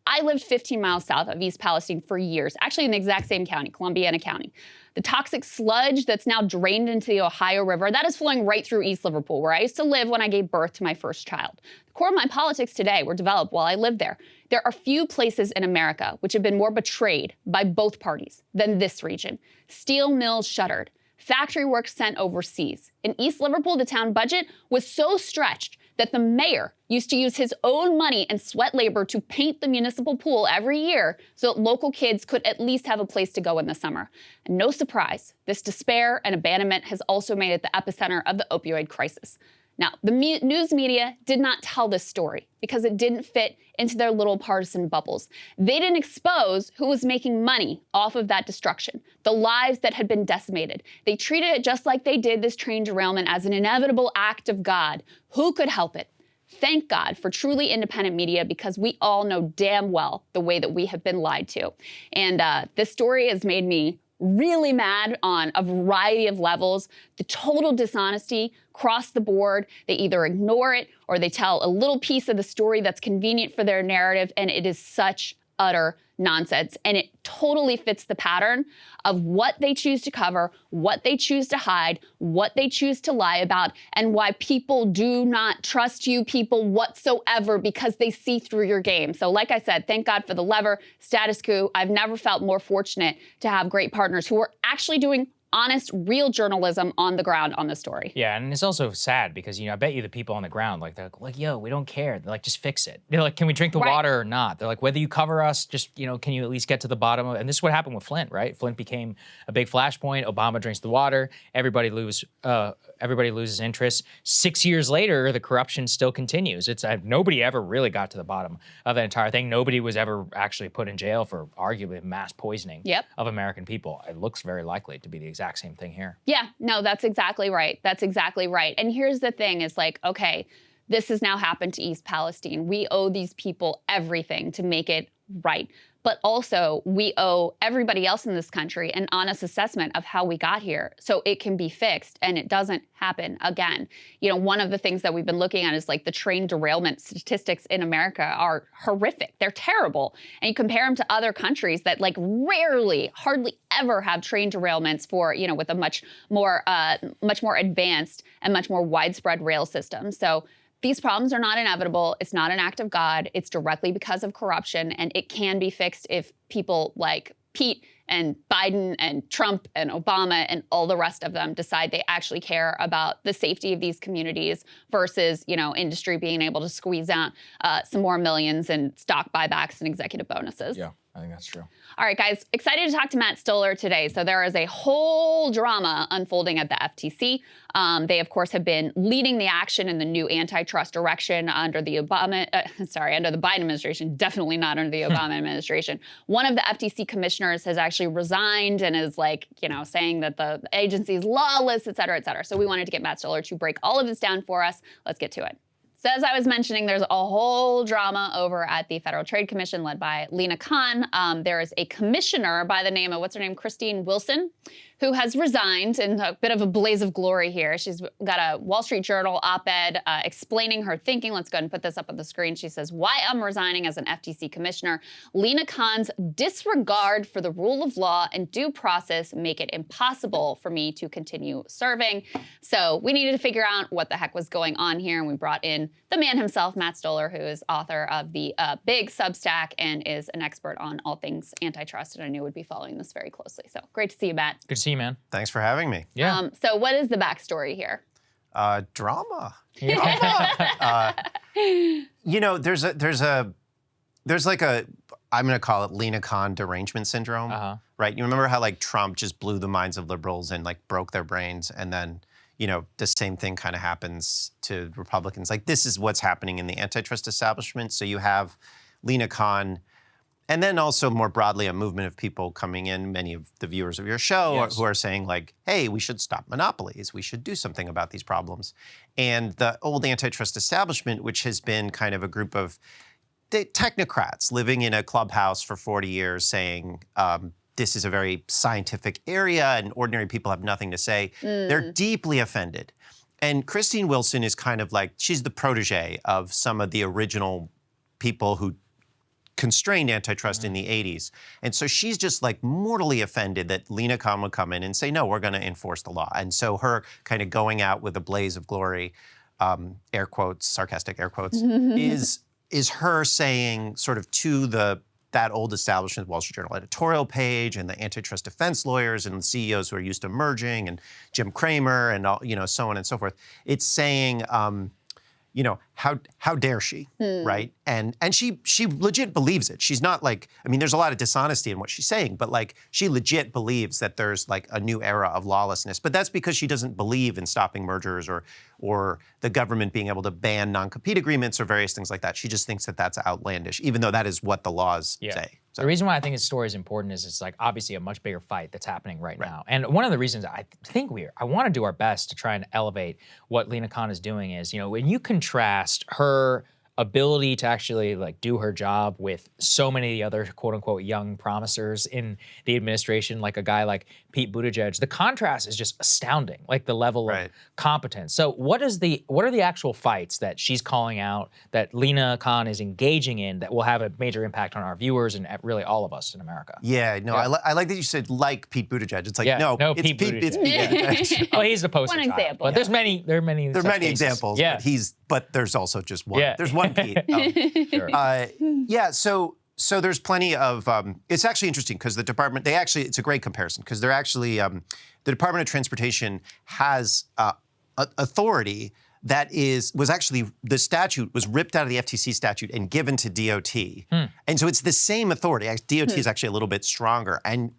Speaker 2: I lived 15 miles south of East Palestine for years, actually in the exact same county, Columbiana County. The toxic sludge that's now drained into the Ohio River, that is flowing right through East Liverpool, where I used to live when I gave birth to my first child. The core of my politics today were developed while I lived there. There are few places in America which have been more betrayed by both parties than this region. Steel mills shuttered, factory work sent overseas. In East Liverpool, the town budget was so stretched that the mayor used to use his own money and sweat labor to paint the municipal pool every year so that local kids could at least have a place to go in the summer. And no surprise, this despair and abandonment has also made it the epicenter of the opioid crisis. Now, the news media did not tell this story because it didn't fit into their little partisan bubbles. They didn't expose who was making money off of that destruction, the lives that had been decimated. They treated it just like they did this train derailment as an inevitable act of God. Who could help it? Thank God for truly independent media because we all know damn well the way that we have been lied to. And this story has made me really mad on a variety of levels. The total dishonesty across the board. They either ignore it or they tell a little piece of the story that's convenient for their narrative, and it is such utter nonsense. And it totally fits the pattern of what they choose to cover, what they choose to hide, what they choose to lie about, and why people do not trust you people whatsoever because they see through your game. So like I said, thank God for The Lever, Status Quo. I've never felt more fortunate to have great partners who are actually doing honest, real journalism on the ground on the story.
Speaker 1: Yeah, and it's also sad because, I bet you the people on the ground, they're like, yo, we don't care. They're like, just fix it. They're like, can we drink the water or not? They're like, whether you cover us, just, can you at least get to the bottom of it? And this is what happened with Flint, right? Flint became a big flashpoint. Obama drinks the water. Everybody loses interest. 6 years later, the corruption still continues. Nobody ever really got to the bottom of the entire thing. Nobody was ever actually put in jail for arguably mass poisoning of American people. It looks very likely to be the exact same thing here.
Speaker 2: Yeah, no, that's exactly right. That's exactly right. And here's the thing is okay, this has now happened to East Palestine. We owe these people everything to make it right. But also, we owe everybody else in this country an honest assessment of how we got here so it can be fixed and it doesn't happen again. One of the things that we've been looking at is the train derailment statistics in America are horrific. They're terrible. And you compare them to other countries that rarely, hardly ever have train derailments for, with a much more advanced and much more widespread rail system. So these problems are not inevitable. It's not an act of God. It's directly because of corruption, and it can be fixed if people like Pete and Biden and Trump and Obama and all the rest of them decide they actually care about the safety of these communities versus, industry being able to squeeze out some more millions in stock buybacks and executive bonuses.
Speaker 1: Yeah, I think that's true.
Speaker 2: All right, guys, excited to talk to Matt Stoller today. So there is a whole drama unfolding at the FTC. They, of course, have been leading the action in the new antitrust direction under the under the Biden administration, definitely not under the Obama administration. One of the FTC commissioners has actually resigned and is saying that the agency is lawless, et cetera, et cetera. So we wanted to get Matt Stoller to break all of this down for us. Let's get to it. So as I was mentioning, there's a whole drama over at the Federal Trade Commission led by Lina Khan. There is a commissioner by the name of, Christine Wilson, who has resigned in a bit of a blaze of glory here. She's got a Wall Street Journal op-ed explaining her thinking. Let's go ahead and put this up on the screen. She says, why I'm resigning as an FTC commissioner. Lina Khan's disregard for the rule of law and due process make it impossible for me to continue serving. So we needed to figure out what the heck was going on here. And we brought in the man himself, Matt Stoller, who is author of the big Substack and is an expert on all things antitrust. And I knew would be following this very closely. So great to see you, Matt.
Speaker 1: Good to see you, man.
Speaker 13: Thanks for having me.
Speaker 1: Yeah.
Speaker 2: So what is the backstory here?
Speaker 13: Drama.
Speaker 1: Yeah.
Speaker 13: You know, there's like a, I'm going to call it Lena Khan derangement syndrome, right? You remember how like Trump just blew the minds of liberals and like broke their brains, and then, you know, the same thing kind of happens to Republicans. Like this is what's happening in the antitrust establishment. So you have Lena Khan, and then also more broadly a movement of people coming in, many of the viewers of your show, who are saying like, hey, we should stop monopolies. We should do something about these problems. And the old antitrust establishment, which has been kind of a group of technocrats living in a clubhouse for 40 years saying, this is a very scientific area and ordinary people have nothing to say. They're deeply offended. And Christine Wilson is kind of like, she's the protege of some of the original people who constrained antitrust in the 80s. And so she's just like mortally offended that Lena Khan would come in and say, no, we're going to enforce the law. And so her kind of going out with a blaze of glory, air quotes, sarcastic air quotes, is her saying sort of to that old establishment, Wall Street Journal editorial page, and the antitrust defense lawyers and the CEOs who are used to merging, and Jim Cramer, and all, you know, so on and so forth. It's saying, you know, how dare she, right? And she legit believes it. She's not like, I mean, there's a lot of dishonesty in what she's saying, but like she legit believes that there's like a new era of lawlessness. But that's because she doesn't believe in stopping mergers or the government being able to ban non-compete agreements or various things like that. She just thinks that that's outlandish, even though that is what the laws say. So.
Speaker 1: The reason why I think his story is important is it's like obviously a much bigger fight that's happening right now. And one of the reasons I think I want to do our best to try and elevate what Lena Khan is doing is, you know, when you contrast her ability to actually like do her job with so many of the other quote unquote young promisers in the administration, like a guy like Pete Buttigieg, the contrast is just astounding, like the level of competence. So what are the actual fights that she's calling out that Lena Khan is engaging in that will have a major impact on our viewers and really all of us in America?
Speaker 13: Yeah, no, I like that you said like Pete Buttigieg. It's like, no, it's Pete Buttigieg. It's Pete Buttigieg.
Speaker 1: Well, he's the poster child. Example. But there are many
Speaker 13: examples, but there's also just one. There's one Pete. So there's plenty of, it's actually interesting because the department, it's a great comparison because they're actually, the Department of Transportation has authority that was actually, the statute was ripped out of the FTC statute and given to DOT. And so it's the same authority. DOT is actually a little bit stronger. And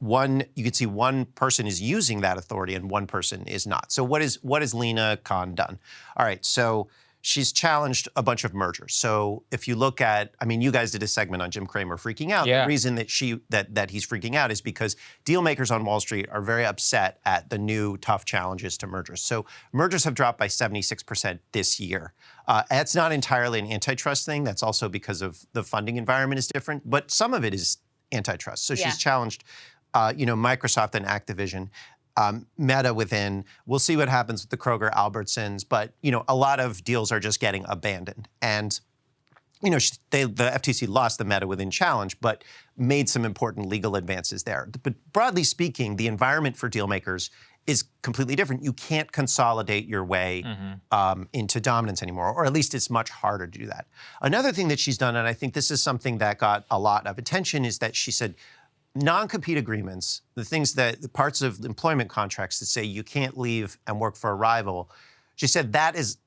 Speaker 13: you can see one person is using that authority and one person is not. So what has Lena Khan done? All right, so she's challenged a bunch of mergers. So if you look at, I mean, you guys did a segment on Jim Cramer freaking out. The reason that he's freaking out is because deal makers on Wall Street are very upset at the new tough challenges to mergers. So mergers have dropped by 76% this year. That's not entirely an antitrust thing. That's also because of the funding environment is different, but some of it is antitrust. So she's challenged, you know, Microsoft and Activision. Meta within. We'll see what happens with the Kroger Albertsons, but you know, a lot of deals are just getting abandoned. And you know, the FTC lost the Meta within challenge, but made some important legal advances there. But broadly speaking, the environment for deal makers is completely different. You can't consolidate your way into dominance anymore, or at least it's much harder to do that. Another thing that she's done, and I think this is something that got a lot of attention, is that she said, non-compete agreements, the parts of employment contracts that say you can't leave and work for a rival, she said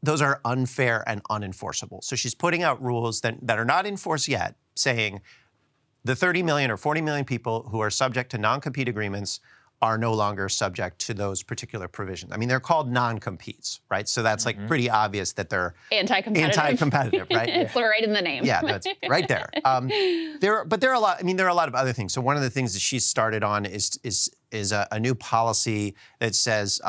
Speaker 13: those are unfair and unenforceable. So she's putting out rules that are not enforced yet, saying the 30 million or 40 million people who are subject to non-compete agreements are no longer subject to those particular provisions. I mean, they're called non-competes, right? So that's like pretty obvious that they're anti-competitive, right?
Speaker 2: It's right in the name.
Speaker 13: Yeah, that's right there. But there are a lot. I mean, there are a lot of other things. So one of the things that she's started on is a new policy that says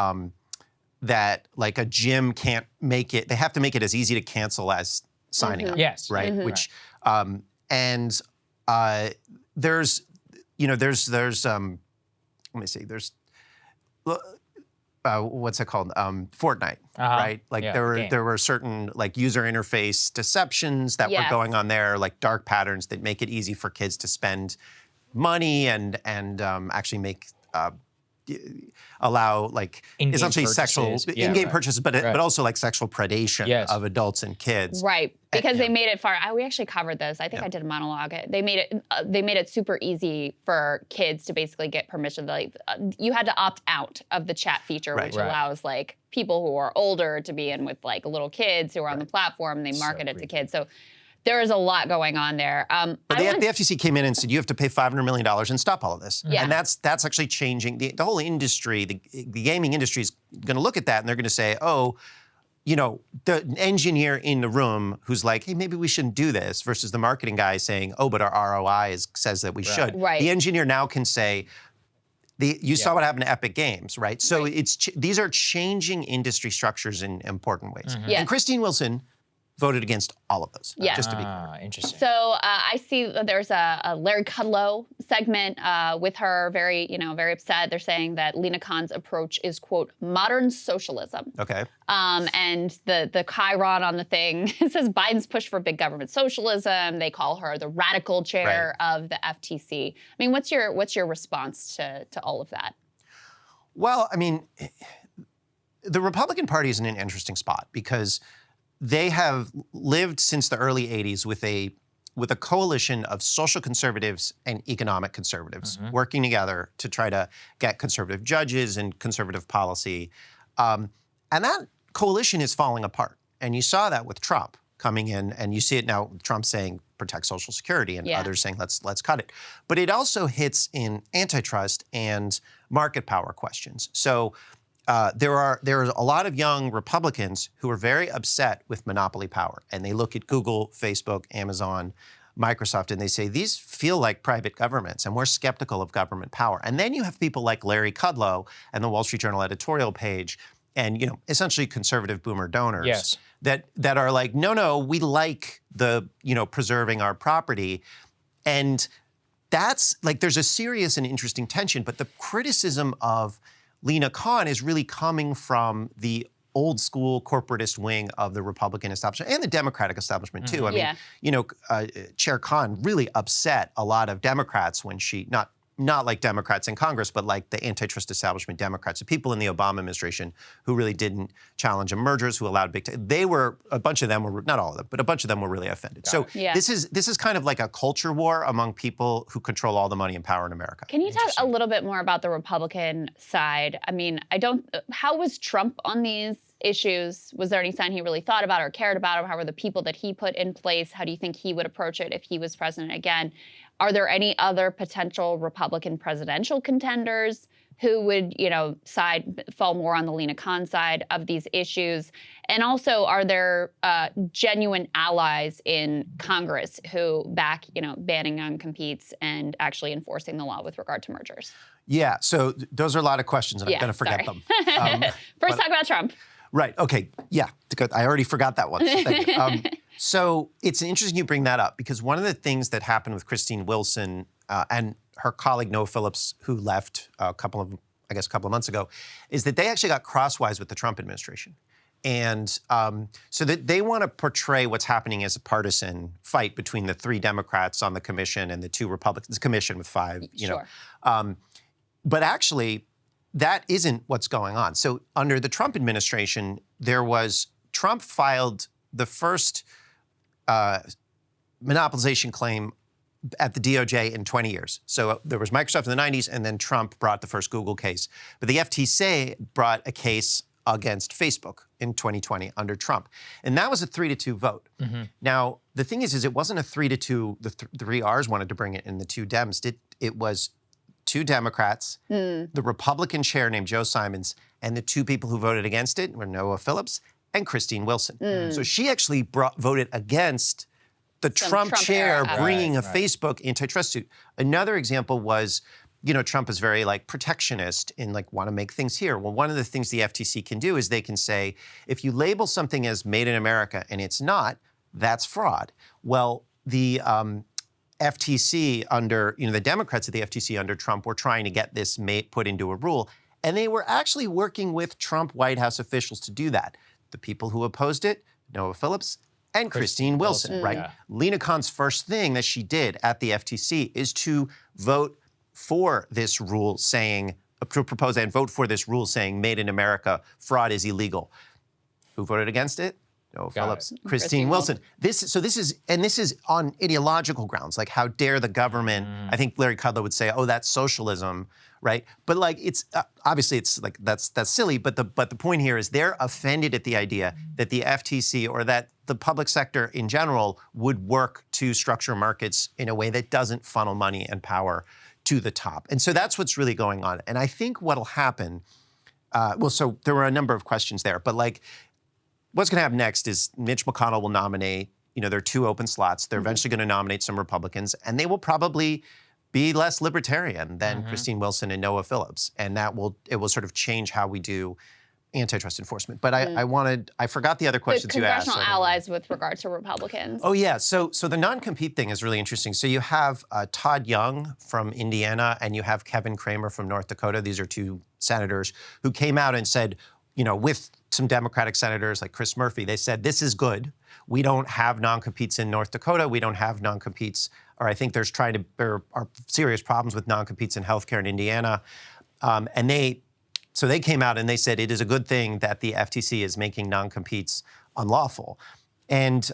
Speaker 13: that like a gym can't make it. They have to make it as easy to cancel as signing up.
Speaker 1: Yes.
Speaker 13: Right. Which there's let me see. There's what's it called? Fortnite, right? Like there were certain like user interface deceptions that were going on there, like dark patterns that make it easy for kids to spend money and actually make allow like
Speaker 1: In-game
Speaker 13: essentially sexual
Speaker 1: purchases. Yeah,
Speaker 13: in-game
Speaker 1: right.
Speaker 13: purchases, but also like sexual predation
Speaker 1: Yes.
Speaker 13: of adults and kids.
Speaker 2: Right, because
Speaker 13: Yeah.
Speaker 2: they made it far. We actually covered this. I think I did a monologue. They made it super easy for kids to basically get permission. Like you had to opt out of the chat feature,
Speaker 13: Right.
Speaker 2: which
Speaker 1: Right.
Speaker 2: allows like people who are older to be in with like little kids who are on the platform. They market it to kids. So there is a lot going on there.
Speaker 13: But the FTC came in and said you have to pay $500 million and stop all of this.
Speaker 2: Yeah.
Speaker 13: And that's actually changing the whole industry. The gaming industry is going to look at that and they're going to say, oh, you know, the engineer in the room who's like, hey, maybe we shouldn't do this, versus the marketing guy saying, oh, but our ROI says that we should.
Speaker 2: Right.
Speaker 13: The engineer now can say, you saw what happened to Epic Games, right? So these are changing industry structures in important ways.
Speaker 2: Yes.
Speaker 13: And Christine Wilson voted against all of those,
Speaker 2: Yes.
Speaker 13: just to be clear.
Speaker 1: Interesting.
Speaker 2: So I see that there's a Larry Kudlow segment with her, very upset. They're saying that Lena Khan's approach is, quote, modern socialism.
Speaker 13: Okay.
Speaker 2: And the Chiron on the thing says Biden's push for big government socialism. They call her the radical chair of the FTC. I mean, what's your response to all of that?
Speaker 13: Well, I mean, the Republican Party is in an interesting spot because they have lived since the early 80s with a coalition of social conservatives and economic conservatives working together to try to get conservative judges and conservative policy. And that coalition is falling apart. And you saw that with Trump coming in, and you see it now with Trump saying protect Social Security and others saying let's cut it. But it also hits in antitrust and market power questions. So there are a lot of young Republicans who are very upset with monopoly power, and they look at Google, Facebook, Amazon, Microsoft, and they say these feel like private governments, and we're skeptical of government power. And then you have people like Larry Kudlow and the Wall Street Journal editorial page, and essentially conservative boomer donors that are like, no, we like the preserving our property, and that's like there's a serious and interesting tension. But the criticism of Lena Khan is really coming from the old school corporatist wing of the Republican establishment and the Democratic establishment too. I mean, Chair Khan really upset a lot of Democrats when she, not like Democrats in Congress, but like the antitrust establishment Democrats, the people in the Obama administration who really didn't challenge mergers, who allowed big tech. A bunch of them were, not all of them, but a bunch of them were really offended. This is kind of like a culture war among people who control all the money and power in America.
Speaker 2: Can you talk a little bit more about the Republican side? I mean, how was Trump on these issues? Was there any sign he really thought about or cared about, or how were the people that he put in place? How do you think he would approach it if he was president again? Are there any other potential Republican presidential contenders who would, fall more on the Lena Khan side of these issues? And also, are there genuine allies in Congress who back, banning non-competes and actually enforcing the law with regard to mergers?
Speaker 13: Yeah, so those are a lot of questions, and I'm going to forget them.
Speaker 2: First, talk about Trump.
Speaker 13: Right. Okay. Yeah. I already forgot that one. So thank you. So it's interesting you bring that up, because one of the things that happened with Christine Wilson and her colleague Noah Phillips, who left a couple of months ago, is that they actually got crosswise with the Trump administration. And so that they want to portray what's happening as a partisan fight between the 3 Democrats on the commission and the 2 Republicans, commission with 5, but actually, that isn't what's going on. So under the Trump administration, Trump filed the first monopolization claim at the DOJ in 20 years. So there was Microsoft in the 90s, and then Trump brought the first Google case. But the FTC brought a case against Facebook in 2020 under Trump. And that was a 3-2 vote. Now, the thing is it wasn't a 3-2, the 3 Rs wanted to bring it, and the 2 Dems. It was 2 Democrats, the Republican chair named Joe Simons, and the 2 people who voted against it were Noah Phillips and Christine Wilson. So she actually voted against the Trump chair bringing a Facebook antitrust suit. Another example was, Trump is very protectionist and want to make things here. Well, one of the things the FTC can do is they can say, if you label something as made in America and it's not, that's fraud. Well, the FTC under, the Democrats at the FTC under Trump were trying to get this put into a rule, and they were actually working with Trump White House officials to do that. The people who opposed it, Noah Phillips and Christine Wilson, right? Lena Khan's first thing that she did at the FTC is to vote for this rule saying, propose and vote for this rule saying "Made in America" fraud is illegal. Who voted against it? Noah Phillips, Christine Wilson. This is on ideological grounds. Like, how dare the government? I think Larry Kudlow would say, "Oh, that's socialism," right? But like, it's obviously it's like that's silly. But the point here is they're offended at the idea that the FTC or that the public sector in general would work to structure markets in a way that doesn't funnel money and power to the top. And so that's what's really going on. And I think what'll happen. So there were a number of questions there, but like, what's going to happen next is Mitch McConnell will nominate, there are 2 open slots. They're eventually going to nominate some Republicans, and they will probably be less libertarian than Christine Wilson and Noah Phillips. And it will sort of change how we do antitrust enforcement. But I forgot the other questions you asked.
Speaker 2: Congressional allies with regard to Republicans.
Speaker 13: Oh, yeah. So the non-compete thing is really interesting. So you have Todd Young from Indiana, and you have Kevin Cramer from North Dakota. These are 2 senators who came out and said, with some Democratic senators like Chris Murphy, they said, this is good. We don't have non-competes in North Dakota. We don't have non-competes, or I think there are serious problems with non-competes in healthcare in Indiana. So they came out and they said it is a good thing that the FTC is making non-competes unlawful. And,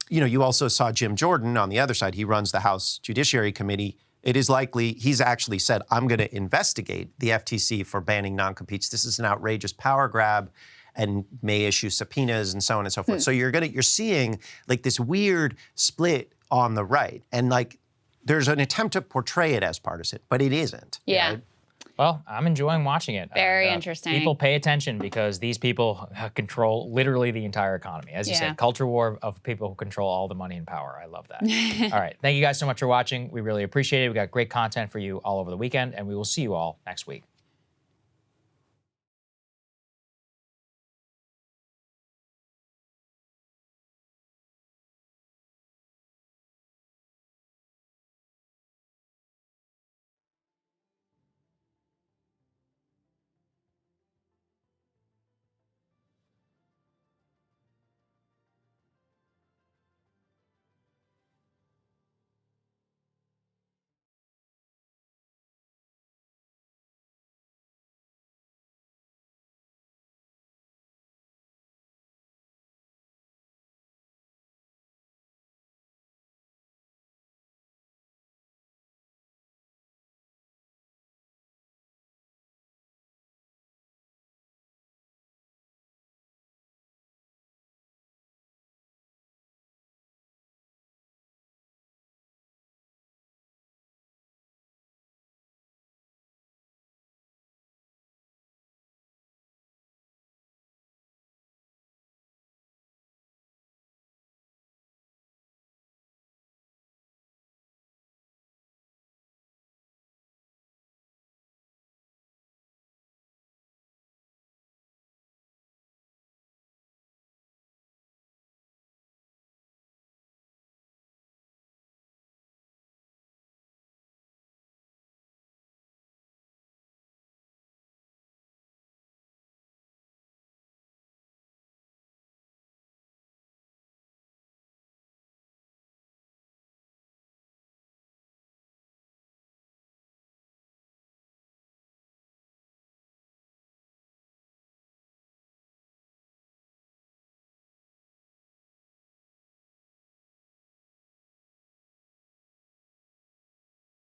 Speaker 13: you also saw Jim Jordan on the other side. He runs the House Judiciary Committee. It is likely, he's actually said, I'm going to investigate the FTC for banning non-competes. This is an outrageous power grab and may issue subpoenas and so on and so forth. So you're seeing like this weird split on the right. And like, there's an attempt to portray it as partisan, but it isn't.
Speaker 2: Yeah.
Speaker 13: Right?
Speaker 1: Well, I'm enjoying watching it.
Speaker 2: Very interesting.
Speaker 1: People pay attention because these people control literally the entire economy. As you said, culture war of people who control all the money and power. I love that. All right. Thank you guys so much for watching. We really appreciate it. We got great content for you all over the weekend, and we will see you all next week.